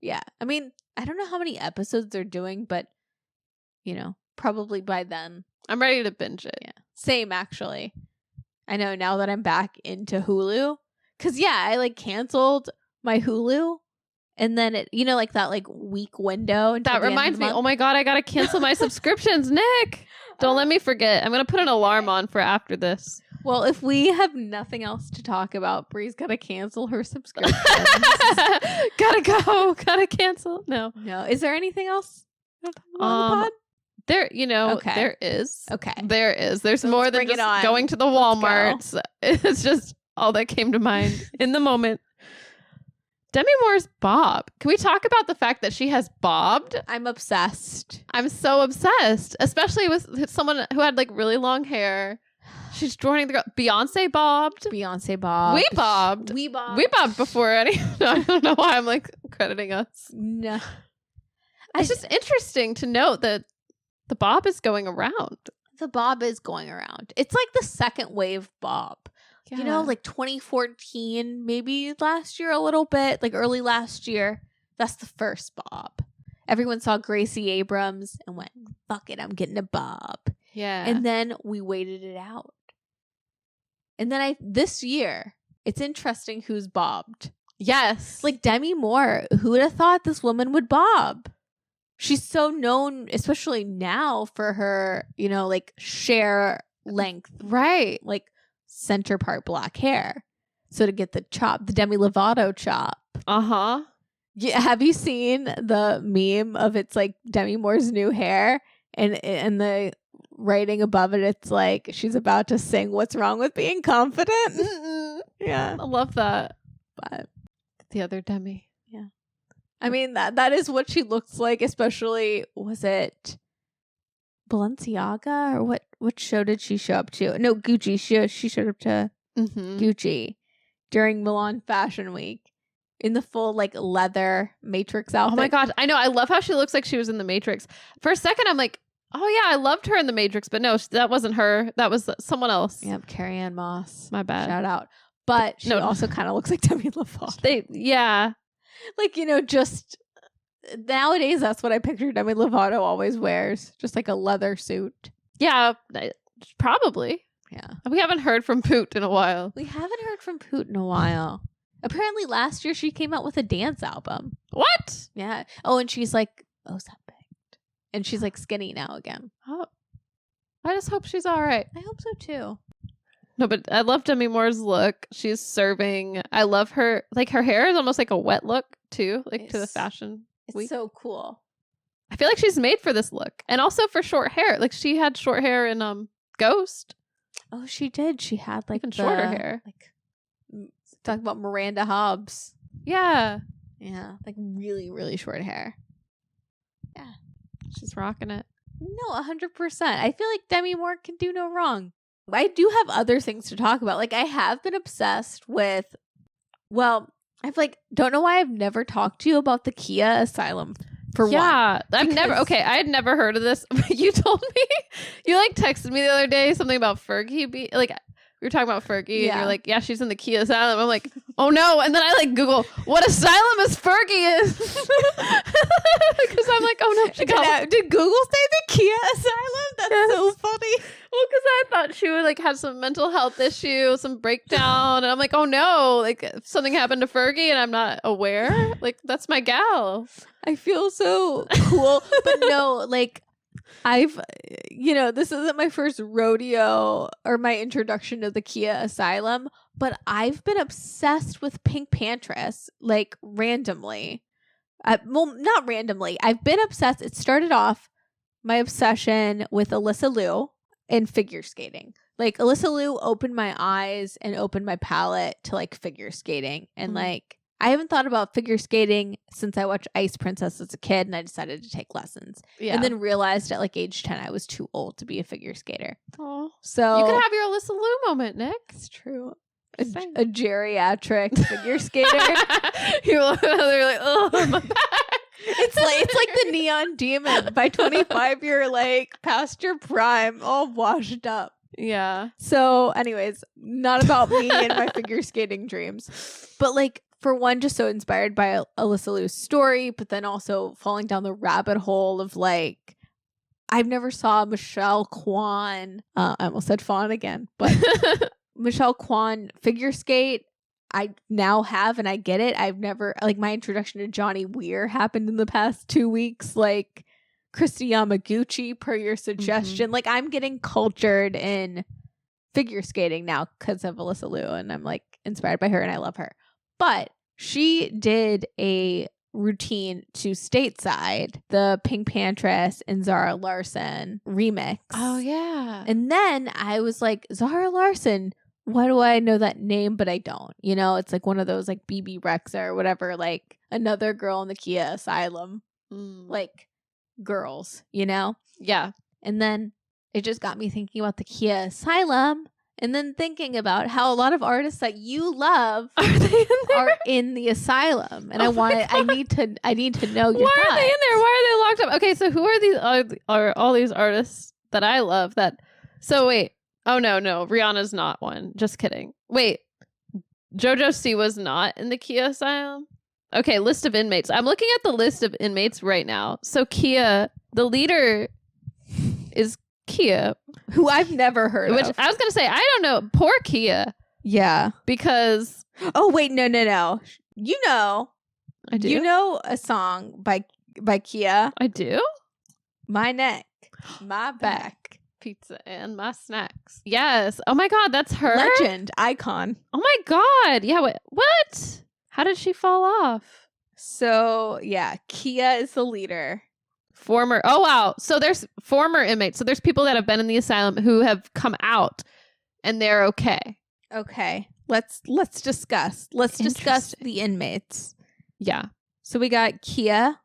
yeah. I mean, I don't know how many episodes they're doing, but probably by then. I'm ready to binge it. Yeah. Same, actually. I know now that I'm back into Hulu. Because, I canceled my Hulu. And then it, that week window. That reminds me. Oh my God, I got to cancel my subscriptions, Nick. Don't let me forget. I'm going to put an alarm on for after this. Well, if we have nothing else to talk about, Bree's got to cancel her subscription. Gotta go. Gotta cancel. No. Is there anything else on the pod? There, there is. Okay. There is. There's more than just going to the Walmarts. Go. It's just all that came to mind in the moment. Demi Moore's bob. Can we talk about the fact that she has bobbed? I'm obsessed. I'm so obsessed, especially with someone who had really long hair. She's joining the Beyonce bobbed. Beyonce bobbed. We bobbed. We bobbed. We bobbed before any. I don't know why I'm crediting us. No. It's just interesting to note that the bob is going around. The bob is going around. It's like the second wave bob. Yeah. 2014, maybe last year a little bit, early last year. That's the first bob. Everyone saw Gracie Abrams and went, fuck it, I'm getting a bob. Yeah. And then we waited it out. And then this year, it's interesting who's bobbed. Yes. Demi Moore, who would have thought this woman would bob? She's so known, especially now, for her, share length. Right. Center part black hair. So to get the chop, the Demi Lovato chop. Uh-huh. Yeah, have you seen the meme of it's Demi Moore's new hair and the writing above it, it's she's about to sing What's Wrong with Being Confident? Mm-mm. Yeah. I love that. But the other Demi. Yeah. I mean, that is what she looks like, especially, was it Balenciaga or what show did she show up to? No, Gucci. She showed up to Gucci during Milan Fashion Week in the full leather Matrix outfit. Oh my God. I know. I love how she looks like she was in the Matrix. For a second, I'm like, oh yeah, I loved her in the Matrix, but no, that wasn't her. That was someone else. Yep, Carrie-Anne Moss. My bad. Shout out. But she also kind of looks like Demi Lovato. Yeah. Just nowadays, that's what I picture Demi Lovato always wears. Just a leather suit. Yeah, probably. Yeah. We haven't heard from Poot in a while. We haven't heard from Poot in a while. Apparently last year she came out with a dance album. What? Yeah. Oh, and she's Ozempic. And she's skinny now again. Oh. I just hope she's all right. I hope so too. No, but I love Demi Moore's look. She's serving. I love her. Her hair is almost a wet look too, to the fashion week. It's so cool. I feel like she's made for this look. And also for short hair. She had short hair in Ghost. Oh, she did. She had even shorter hair. Talk about Miranda Hobbs. Yeah. Yeah. Really, really short hair. Yeah. She's rocking it. No, 100%. I feel like Demi Moore can do no wrong. I do have other things to talk about. I have been obsessed with, I've don't know why I've never talked to you about the Khia asylum. I had never heard of this. You told me, you texted me the other day something about Fergie. We were talking about Fergie, and you're like, yeah, she's in the Khia asylum. I'm like, oh no. And then I Google what asylum is Fergie is. Because I'm like, oh no, did Google say the Khia asylum? That's so funny. Well, because I thought she would have some mental health issue, some breakdown, and I'm like, oh no, if something happened to Fergie and I'm not aware, that's my gal. I feel so cool, but no, I've, this isn't my first rodeo or my introduction to the Khia asylum, but I've been obsessed with Pink Pantress, randomly. Not randomly. I've been obsessed. It started off my obsession with Alyssa Liu and figure skating. Alyssa Liu opened my eyes and opened my palette to figure skating. And I haven't thought about figure skating since I watched Ice Princess as a kid, and I decided to take lessons. Yeah. And then realized at age 10 I was too old to be a figure skater. Oh, so you could have your Alyssa Liu moment, Nick. It's true. A geriatric figure skater. You're like, oh, my back. It's like the Neon Demon. By 25, you're past your prime, all washed up. Yeah. So, anyways, not about me and my figure skating dreams, but for one, just so inspired by Alyssa Liu's story, but then also falling down the rabbit hole of I've never saw Michelle Kwan. I almost said fawn again, but Michelle Kwan figure skate. I now have, and I get it. I've never my introduction to Johnny Weir happened in the past 2 weeks. Christy Yamaguchi, per your suggestion. Mm-hmm. I'm getting cultured in figure skating now because of Alyssa Liu, and I'm inspired by her, and I love her. But she did a routine to Stateside, the Pink Pantress and Zara Larsson remix. Oh, yeah. And then I was Zara Larsson, why do I know that name, but I don't? It's one of those BB Rexa or whatever, another girl in the Khia asylum. Girls, Yeah. And then it just got me thinking about the Khia asylum. And then thinking about how a lot of artists that you love are in the asylum, and I need to know your Why are they in there? Why are they locked up? Okay, so who are these? Are all these artists that I love? So wait. Oh no, Rihanna's not one. Just kidding. Wait, JoJo Siwa's not in the Khia asylum. Okay, list of inmates. I'm looking at the list of inmates right now. So Khia, the leader, is Khia, who I've never heard of. Which I was going to say, I don't know. Poor Khia. Yeah. Because... Oh, wait, no. I do? You know a song by Khia? I do? My neck, my back. Pizza and my snacks. Yes. Oh my God, that's her? Legend, icon. Oh my God. Yeah, what? How did she fall off? So, yeah, Khia is the leader. Oh wow, so there's former inmates, so there's people that have been in the asylum who have come out and they're okay. Let's discuss the inmates. Yeah, so we got Khia,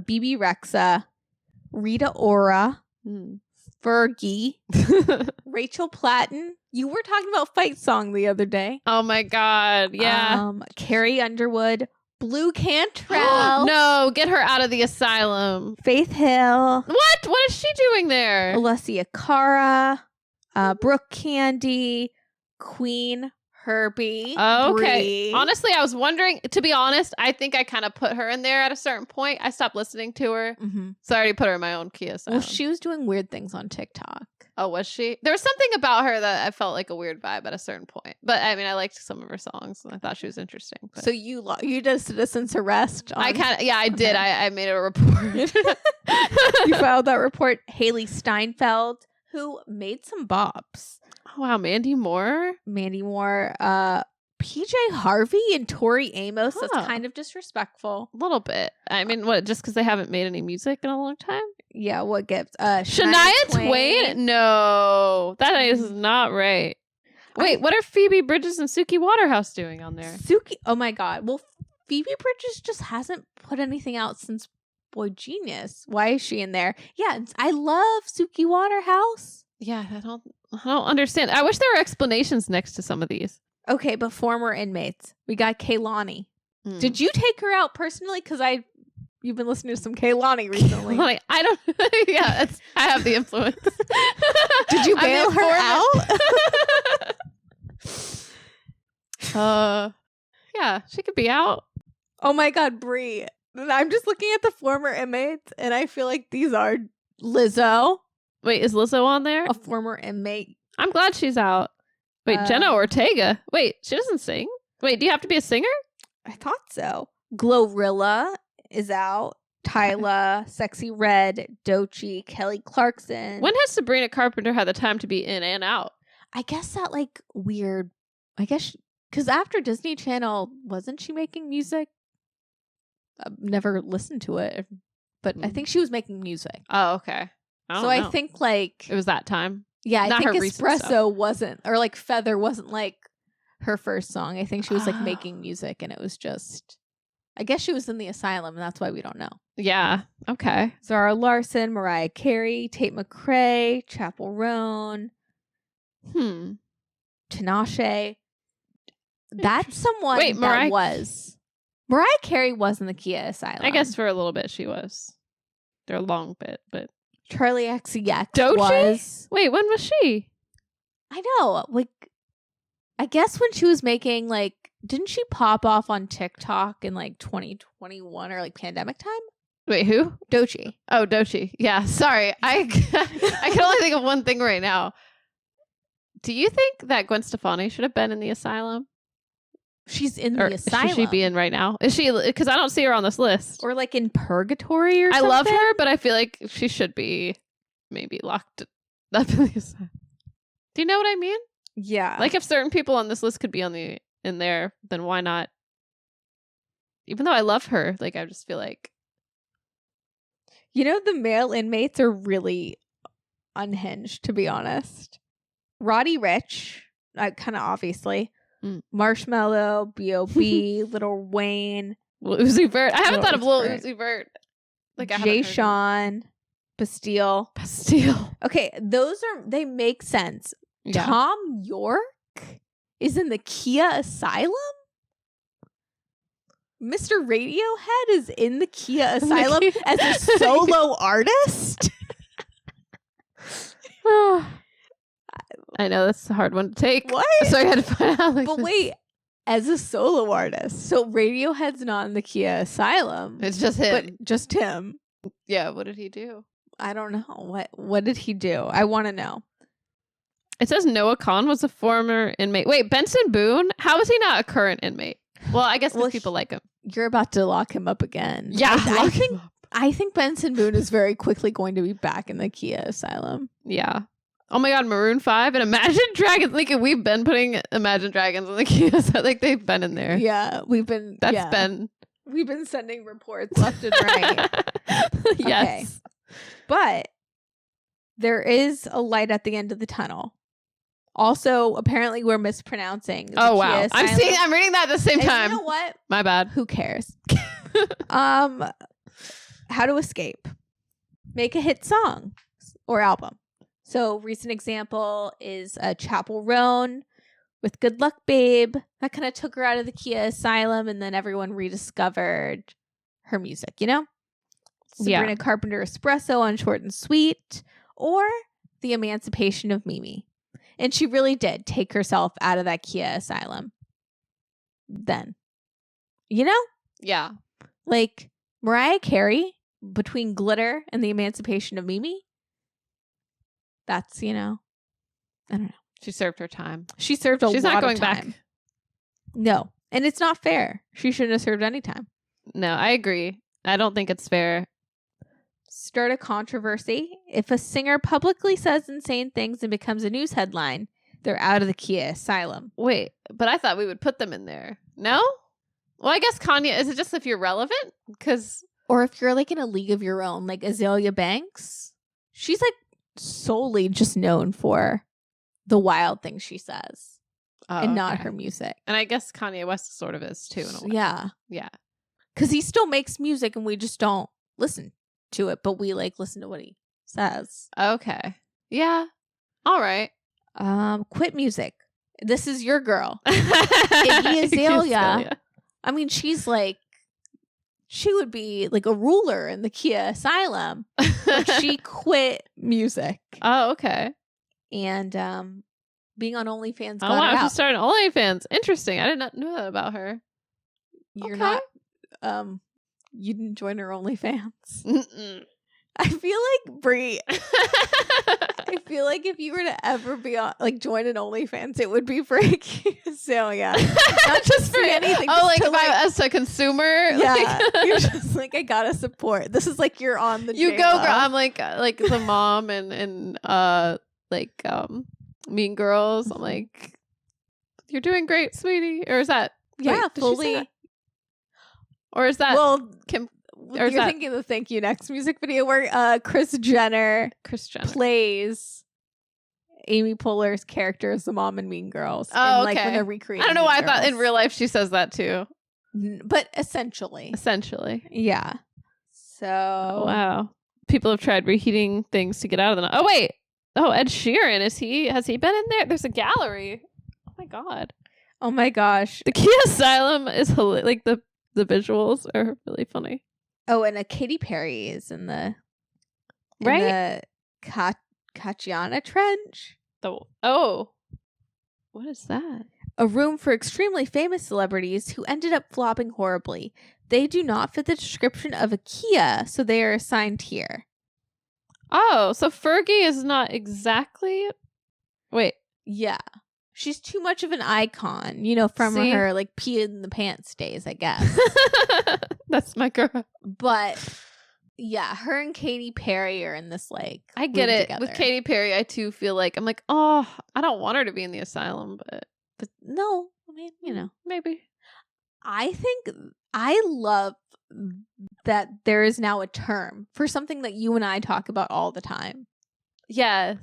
BB Rexa, Rita Ora, Fergie, Rachel Platten. You were talking about Fight Song the other day. Oh my God, yeah. Carrie Underwood, Blue Cantrell. No, get her out of the asylum. Faith Hill. What is she doing there? Alessia Cara, Brooke Candy, Queen Herbie. Oh, okay. Bree. Honestly, I was wondering, to be honest, I think I kind of put her in there at a certain point. I stopped listening to her. Mm-hmm. So I already put her in my own Khia asylum. Well, she was doing weird things on TikTok. Oh, was she? There was something about her that I felt like a weird vibe at a certain point. But I mean, I liked some of her songs and I thought she was interesting. But. So you did citizen's arrest? I did. I made a report. You filed that report. Haley Steinfeld, who made some bops. Oh, wow. Mandy Moore, PJ Harvey and Tori Amos. That's kind of disrespectful. A little bit. I mean, what? Just because they haven't made any music in a long time? Yeah. What gives? Shania Twain? No, that is not right. Wait, what are Phoebe Bridgers and Suki Waterhouse doing on there? Oh my God. Well, Phoebe Bridgers just hasn't put anything out since Boy Genius. Why is she in there? Yeah, I love Suki Waterhouse. Yeah, I don't understand. I wish there were explanations next to some of these. Okay, but former inmates. We got Kaylani. Did you take her out personally? Because you've been listening to some Kehlani recently. Like, I don't. Yeah, I have the influence. Did you bail her out? Yeah, she could be out. Oh my God, Brie. I'm just looking at the former inmates, and I feel like these are Lizzo. Wait, is Lizzo on there? A former inmate. I'm glad she's out. Wait, Jenna Ortega. Wait, she doesn't sing? Wait, do you have to be a singer? I thought so. Glorilla is out. Tyla, Sexy Red, Doechii, Kelly Clarkson. When has Sabrina Carpenter had the time to be in and out? I guess that like weird. I guess because after Disney Channel, wasn't she making music? I've never listened to it, but I think she was making music. Oh, okay. I think like it was that time. Yeah, I Not think her Espresso wasn't, or like Feather wasn't like her first song. I think she was like making music, and it was just. I guess she was in the asylum, and that's why we don't know. Yeah. Okay. Zara Larson, Mariah Carey, Tate McRae, Chappell Roan. Tinashe. That's someone that was. Mariah Carey was in the Khia asylum. I guess for a little bit she was. For a long bit, but. Charlie XCX Doechii? was. Wait, when was she? I know. Like, I guess when she was making, like, didn't she pop off on TikTok in, like, 2021 or, like, pandemic time? Wait, who? Doechii. Oh, Doechii. Yeah, sorry. I can only think of one thing right now. Do you think that Gwen Stefani should have been in the asylum? She's in the asylum. Should she be in right now? Is she? Because I don't see her on this list. Or like in purgatory or something? I love her, but I feel like she should be maybe locked up in the asylum. Do you know what I mean? Yeah. Like if certain people on this list could be in there, then why not? Even though I love her, like I just feel like. You know, the male inmates are really unhinged, to be honest. Roddy Ricch, kind of obviously. Marshmallow, B.O.B., Lil Wayne. Uzi Vert. I haven't thought of Lil Uzi Vert. Like Jay Sean, Bastille. Okay, they make sense. Yeah. Tom York is in the Khia asylum? Mr. Radiohead is in the Khia asylum as a solo artist? I know that's a hard one to take. What? So I had to find out. But wait, as a solo artist, so Radiohead's not in the Khia asylum. It's just him. But just him. Yeah. What did he do? I don't know. What did he do? I want to know. It says Noah Kahn was a former inmate. Wait, Benson Boone? How is he not a current inmate? Well, I guess because people like him. You're about to lock him up again. Yeah, I think Benson Boone is very quickly going to be back in the Khia asylum. Yeah. Oh my God, Maroon 5 and Imagine Dragons. Like we've been putting Imagine Dragons in the Khia, so like they've been in there. Yeah, we've been. We've been sending reports left and right. Yes, okay. But there is a light at the end of the tunnel. Also, apparently, we're mispronouncing. Oh wow! I'm reading that at the same time. You know what? My bad. Who cares? How to escape? Make a hit song or album. So, recent example is Chappell Roan with "Good Luck, Babe." That kind of took her out of the Khia asylum, and then everyone rediscovered her music. You know, Sabrina Carpenter "Espresso" on "Short and Sweet," or "The Emancipation of Mimi." And she really did take herself out of that Khia asylum. Then, you know, yeah, like Mariah Carey between "Glitter" and "The Emancipation of Mimi." That's, you know, I don't know. She served her time. She served a lot of time. She's not going back. No. And it's not fair. She shouldn't have served any time. No, I agree. I don't think it's fair. Start a controversy. If a singer publicly says insane things and becomes a news headline, they're out of the Khia asylum. Wait, but I thought we would put them in there. No? Well, I guess Kanye, is it just if you're relevant? Or if you're like in a league of your own, like Azalea Banks. She's like solely just known for the wild things she says and not her music. And I guess Kanye West sort of is too in a way. Yeah. Yeah. Because he still makes music and we just don't listen to it, but we like listen to what he says. Okay. Yeah. All right. Quit music. This is your girl. Iggy Azalea I mean, she's like, she would be like a ruler in the Khia asylum, but she quit music. Oh, okay. And being on OnlyFans got Oh, wow. her She out. started OnlyFans. Interesting. I did not know that about her. You're Okay. not, you didn't join her OnlyFans. Mm-mm. I feel like, Brie, I feel like if you were to ever be on, like, join an OnlyFans, it would be for so yeah, not just for anything. Oh, just like, to, as a consumer? yeah, Like, you're just like, I gotta support. This is like you're on the you go, J-Lo. girl. I'm like the mom and Mean Girls. I'm like, you're doing great, sweetie. Or is that yeah, wait, did she say fully. that? Or is that Well, Kim? Or you're is that thinking of the Thank You Next music video where Kris Jenner Kris Jenner? plays Amy Poehler's character as the mom in Mean Girls. Oh, and, like, okay. when they're recreating I don't know why I Mean thought in Girls. real life she says that too. But essentially. Yeah. So. Wow. People have tried reheating things to get out of the. Oh wait. Oh, Ed Sheeran. Has he been in there? There's a gallery. Oh my god. Oh my gosh. The Khia Asylum is like the visuals are really funny. Oh, and a Katy Perry is in the Right? the Katiana Trench. Oh. What is that? A room for extremely famous celebrities who ended up flopping horribly. They do not fit the description of a Khia, so they are assigned here. Oh, so Fergie is not exactly. Wait. Yeah. She's too much of an icon, from See? her like pee in the pants days, I guess. That's my girl. But yeah, her and Katy Perry are in this like I get room it. together. With Katy Perry, I too feel like I'm like, oh, I don't want her to be in the asylum, but No, I mean, maybe. I think I love that there is now a term for something that you and I talk about all the time. Yes.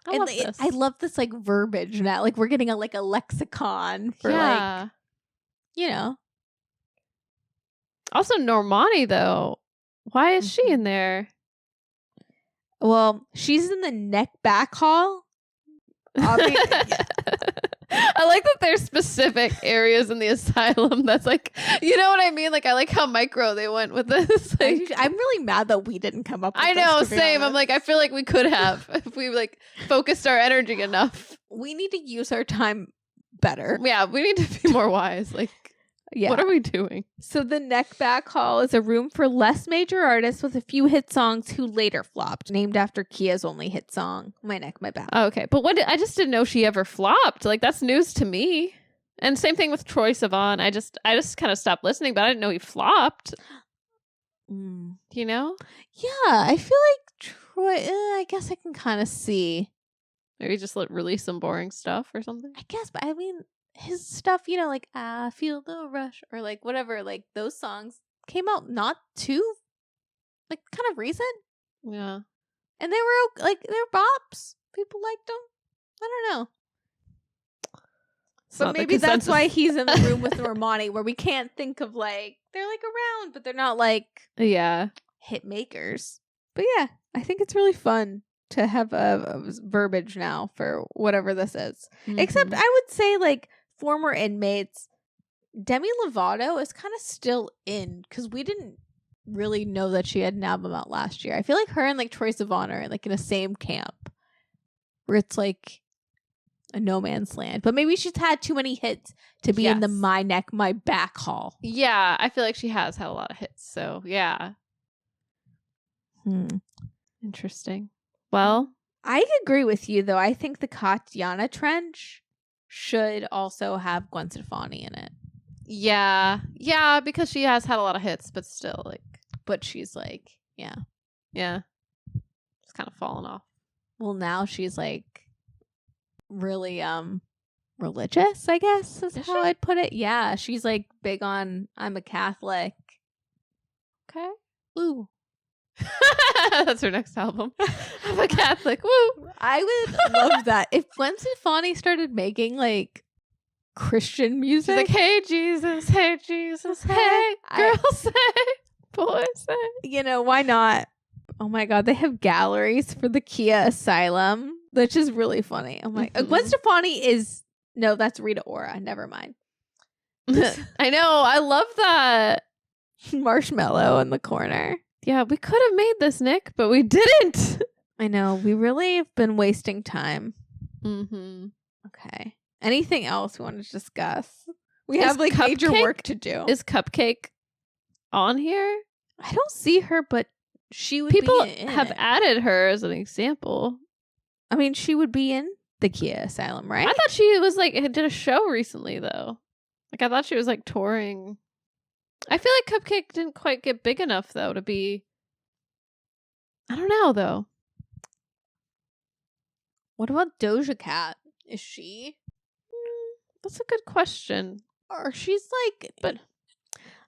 I love and this. I love this like verbiage now. Like we're getting a lexicon for yeah. Also, Normani though. Why is she in there? Well, she's in the neck back hall. I like that there's specific areas in the asylum that's like, you know what I mean? Like, I like how micro they went with this. Like, I'm really mad that we didn't come up with I this, know, to be same. I'm honest. like, I feel like we could have if we like focused our energy enough. We need to use our time better. Yeah, we need to be more wise. Like, Yeah. what are we doing? So the neck back hall is a room for less major artists with a few hit songs who later flopped, named after Khia's only hit song, My Neck, My Back. Oh, okay, but I just didn't know she ever flopped. Like, that's news to me. And same thing with Troye Sivan. I just kind of stopped listening, but I didn't know he flopped. You know? Yeah, I feel like Troy, I guess I can kind of see. Maybe just release some boring stuff or something. I guess, but I mean, his stuff, like I Feel the Rush or like whatever, like those songs came out not too, like kind of recent. Yeah. And they were like, they're bops. People liked them. I don't know. It's But not the maybe that's consensus. why he's in the room with Normani, where we can't think of like, they're like around, but they're not like Yeah. hit makers. But yeah, I think it's really fun to have a verbiage now for whatever this is. Except Mhm. I would say like former inmates, Demi Lovato is kind of still in because we didn't really know that she had an album out last year. I feel like her and like Troye Sivan are like in the same camp where it's like a no man's land. But maybe she's had too many hits to be in the Yes. My Neck, My Back hall. Yeah, I feel like she has had a lot of hits. So, yeah. Interesting. Well, I agree with you though. I think the Katiana Trench should also have Gwen Stefani in it. yeah. Yeah, because she has had a lot of hits, but still, like, But she's like, yeah. It's kind of fallen off. Well, now she's like really religious, I guess is Is how she? I'd put it. Yeah, she's like big on I'm a Catholic. Okay. Ooh. That's her next album. I'm a Catholic. Woo. I would love that. If Gwen Stefani started making like Christian music. She's like, hey, Jesus. Hey, Jesus. Hey, girls say. Boys say. Why not? Oh my god, they have galleries for the Khia Asylum, which is really funny. Oh my, Gwen Mhm. Stefani is no, that's Rita Ora. Never mind. I know. I love that. Marshmallow in the corner. Yeah, we could have made this, Nick, but we didn't. I know. We really have been wasting time. Mm-hmm. Okay. Anything else we want to discuss? We Is have like major Cupcake- work to do. Is Cupcake on here? I don't see her, but she would People be in have it. added her as an example. I mean, she would be in the Khia Asylum, right? I thought she was like did a show recently though. Like I thought she was like touring. I feel like Cupcake didn't quite get big enough though to be. I don't know though. What about Doja Cat? Is she? That's a good question. Or she's like, But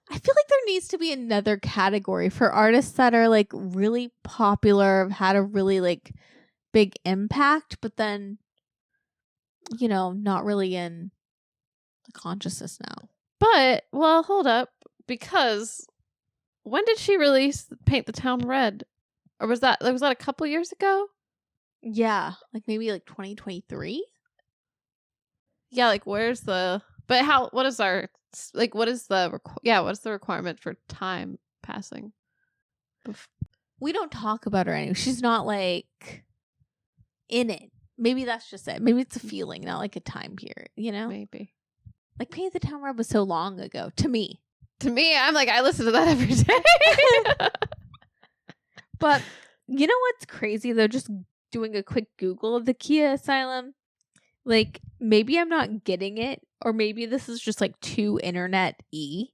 I feel like there needs to be another category for artists that are like really popular, have had a really like big impact, but then, you know, not really in the consciousness now. But well, hold up, because when did she release Paint the Town Red? Or was that a couple years ago? Yeah, like maybe like 2023. Yeah, like where's the what is the what's the requirement for time passing? We don't talk about her anymore. She's not like in it. Maybe that's just it. Maybe it's a feeling, not like a time period, you know? Maybe. Like Paint the Town Red was so long ago to me. To me, I'm like, I listen to that every day. But you know what's crazy though? Just doing a quick Google of the Khia Asylum. Like, maybe I'm not getting it, or maybe this is just like too internet-y,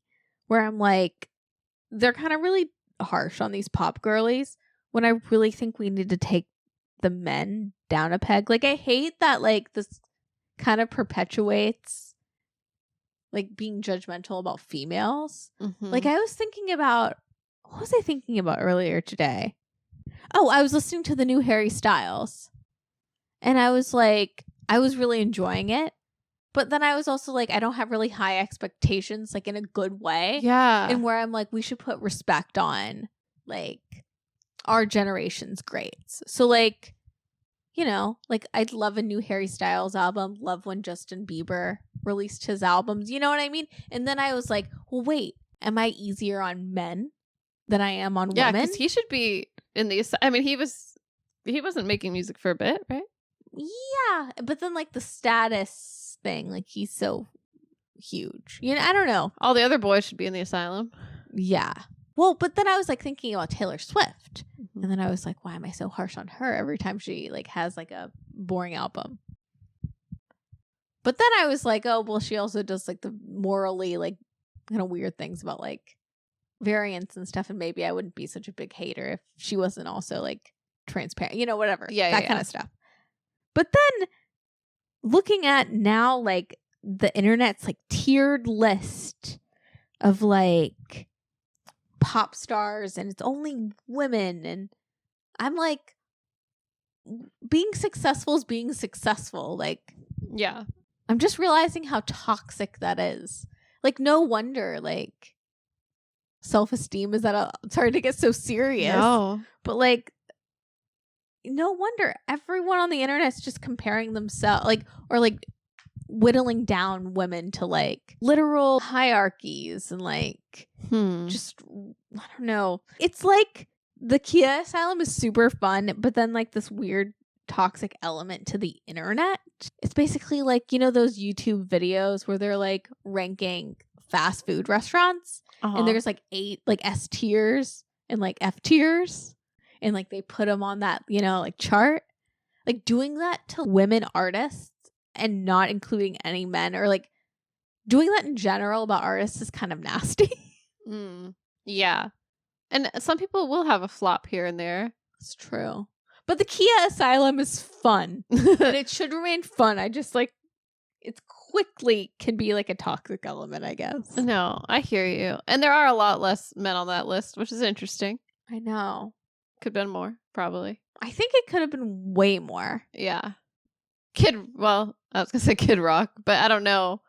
where I'm like, they're kind of really harsh on these pop girlies when I really think we need to take the men down a peg. Like, I hate that, like, this kind of perpetuates, like, being judgmental about females. Mm-hmm. Like, I was thinking about, what was I thinking about earlier today? Oh, I was listening to the new Harry Styles, and I was like, I was really enjoying it, but then I was also like, I don't have really high expectations, like in a good way. Yeah. And where I'm like, we should put respect on like our generation's greats. So like, you know, like I'd love a new Harry Styles album, love when Justin Bieber released his albums, you know what I mean? And then I was like, well, wait, am I easier on men than I am on women? Yeah, because he should be in the. I mean, he wasn't making music for a bit, right? Yeah, but then like the status thing, like he's so huge. You know, I don't know. All the other boys should be in the asylum. Yeah. Well, but then I was like thinking about Taylor Swift, Mm-hmm. and then I was like, why am I so harsh on her every time she like has like a boring album? But then I was like, oh, well, she also does like the morally like kind of weird things about like variance and stuff, and maybe I wouldn't be such a big hater if she wasn't also like transparent, you know, whatever. Yeah, that kind of stuff. But then looking at now, like the internet's like tiered list of like pop stars, and it's only women, and I'm like, being successful is being successful. Like, Yeah. I'm just realizing how toxic that is. Like, no wonder like self-esteem is sorry to get so serious, No. but like, no wonder everyone on the internet is just comparing themselves, like, or like whittling down women to like literal hierarchies and like just, I don't know. It's like the Khia Asylum is super fun, but then like this weird toxic element to the internet. It's basically like, you know, those YouTube videos where they're like ranking fast food restaurants, and there's like 8 like S tiers and like F tiers. And like they put them on that, you know, like chart, like doing that to women artists and not including any men, or like doing that in general about artists is kind of nasty. Yeah. And some people will have a flop here and there. It's true. But the Khia Asylum is fun. And it should remain fun. I just like, it quickly can be like a toxic element, I guess. No, I hear you. And there are a lot less men on that list, which is interesting. I know. Could have been more, probably. I think it could have been way more. Yeah. I was going to say Kid Rock, but I don't know.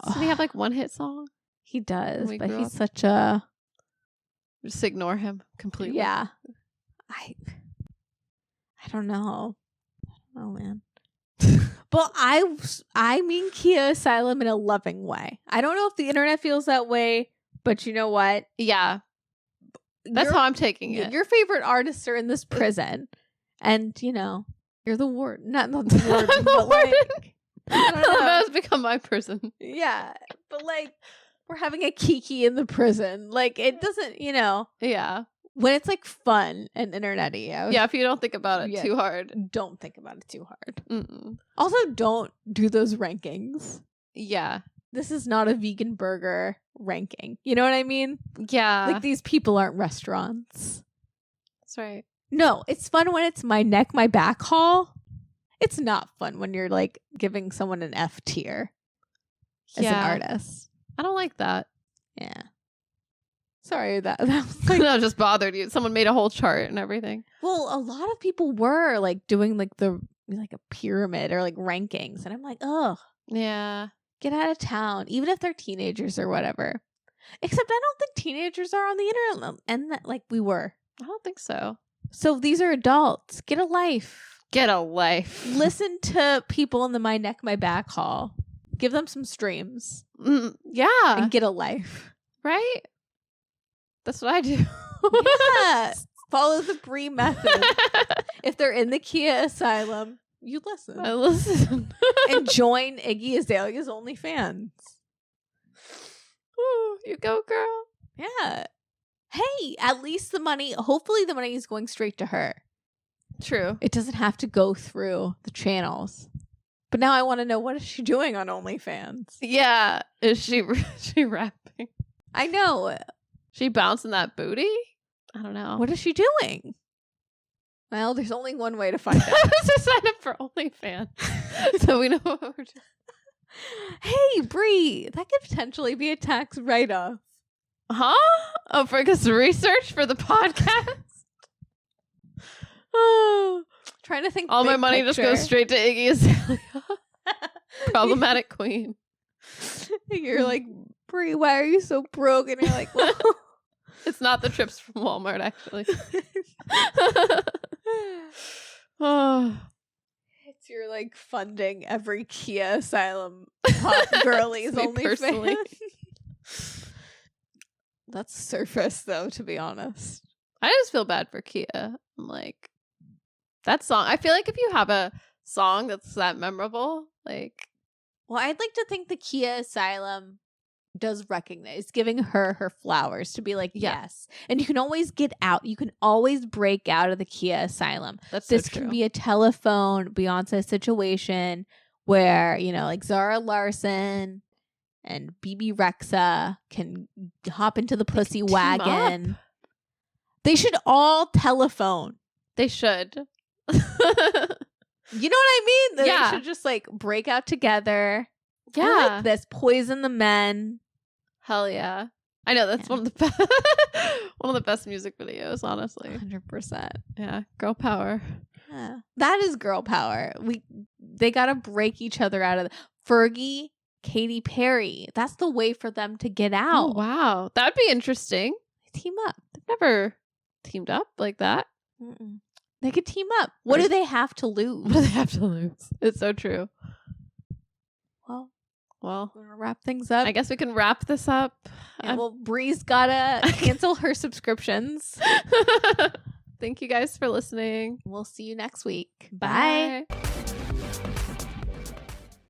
Does he have like one hit song? He does, we but grew he's up? such a... Just ignore him completely. Yeah. I don't know. I don't know, man. But I mean Khia Asylum in a loving way. I don't know if the internet feels that way, but you know what? Yeah. That's how I'm taking it. Your favorite artists are in this prison. And, you know, you're the warden. Not the warden, but like... I don't know. That has become my prison. Yeah. But like, we're having a Kiki in the prison. Like, it doesn't, you know... Yeah. When it's like fun and internet-y. Yeah, if you don't think about it too hard. Don't think about it too hard. Mm-mm. Also, don't do those rankings. Yeah. This is not a vegan burger ranking. You know what I mean? Yeah. Like, these people aren't restaurants. That's right. No, it's fun when it's my neck, my back haul. It's not fun when you're like giving someone an F tier as an artist. I don't like that. Yeah. Sorry, that was like... No, it just bothered you. Someone made a whole chart and everything. Well, a lot of people were like doing like a pyramid or like rankings. And I'm like, oh. Yeah. Get out of town, even if they're teenagers or whatever. Except I don't think teenagers are on the internet, and that, like we were. I don't think so. So these are adults. Get a life. Get a life. Listen to people in the My Neck, My Back hall. Give them some streams. Yeah. And get a life. Right? That's what I do. Yeah. Follow the Brie method. If they're in the Khia Asylum, you listen. I listen. And join Iggy Azalea's OnlyFans. Ooh, you go, girl. Yeah. Hey, at least the money, hopefully the money is going straight to her. True. It doesn't have to go through the channels. But now I want to know, what is she doing on OnlyFans? Yeah. Is she rapping? I know. She bouncing that booty? I don't know. What is she doing? Well, there's only one way to find out. To sign up for OnlyFans. So we know what we're doing. Hey, Brie, that could potentially be a tax write-off. Huh? Oh, for research for the podcast? Oh. Trying to think. All my money just goes straight to Iggy Azalea. Problematic queen. You're like, Brie, why are you so broke? And you're like, well... It's not the trips from Walmart, actually. Oh. It's your like funding every Khia Asylum hot girlies OnlyFans. That's surface though, to be honest. I just feel bad for Khia. I'm like, that song. I feel like if you have a song that's that memorable, like, well, I'd like to think the Khia Asylum does recognize giving her flowers to be like, yes. And you can always get out. You can always break out of the Khia Asylum. This can be a telephone Beyonce situation where, you know, like Zara Larsson and BB Rexa can hop into the pussy wagon. They should all telephone. They should. You know what I mean? They should just like break out together. Yeah. Like this, poison the men. Hell yeah. I know that's one of the best music videos, honestly. 100%. Yeah, girl power. Yeah. That is girl power. They got to break each other out of Fergie, Katy Perry. That's the way for them to get out. Oh, wow. That'd be interesting. Team up. They've never teamed up like that. Mm-mm. They could team up. What do they have to lose? What do they have to lose? It's so true. Well, we're gonna wrap things up. I guess we can wrap this up. Yeah, well, Bree's gotta cancel her subscriptions. Thank you guys for listening. We'll see you next week. Bye.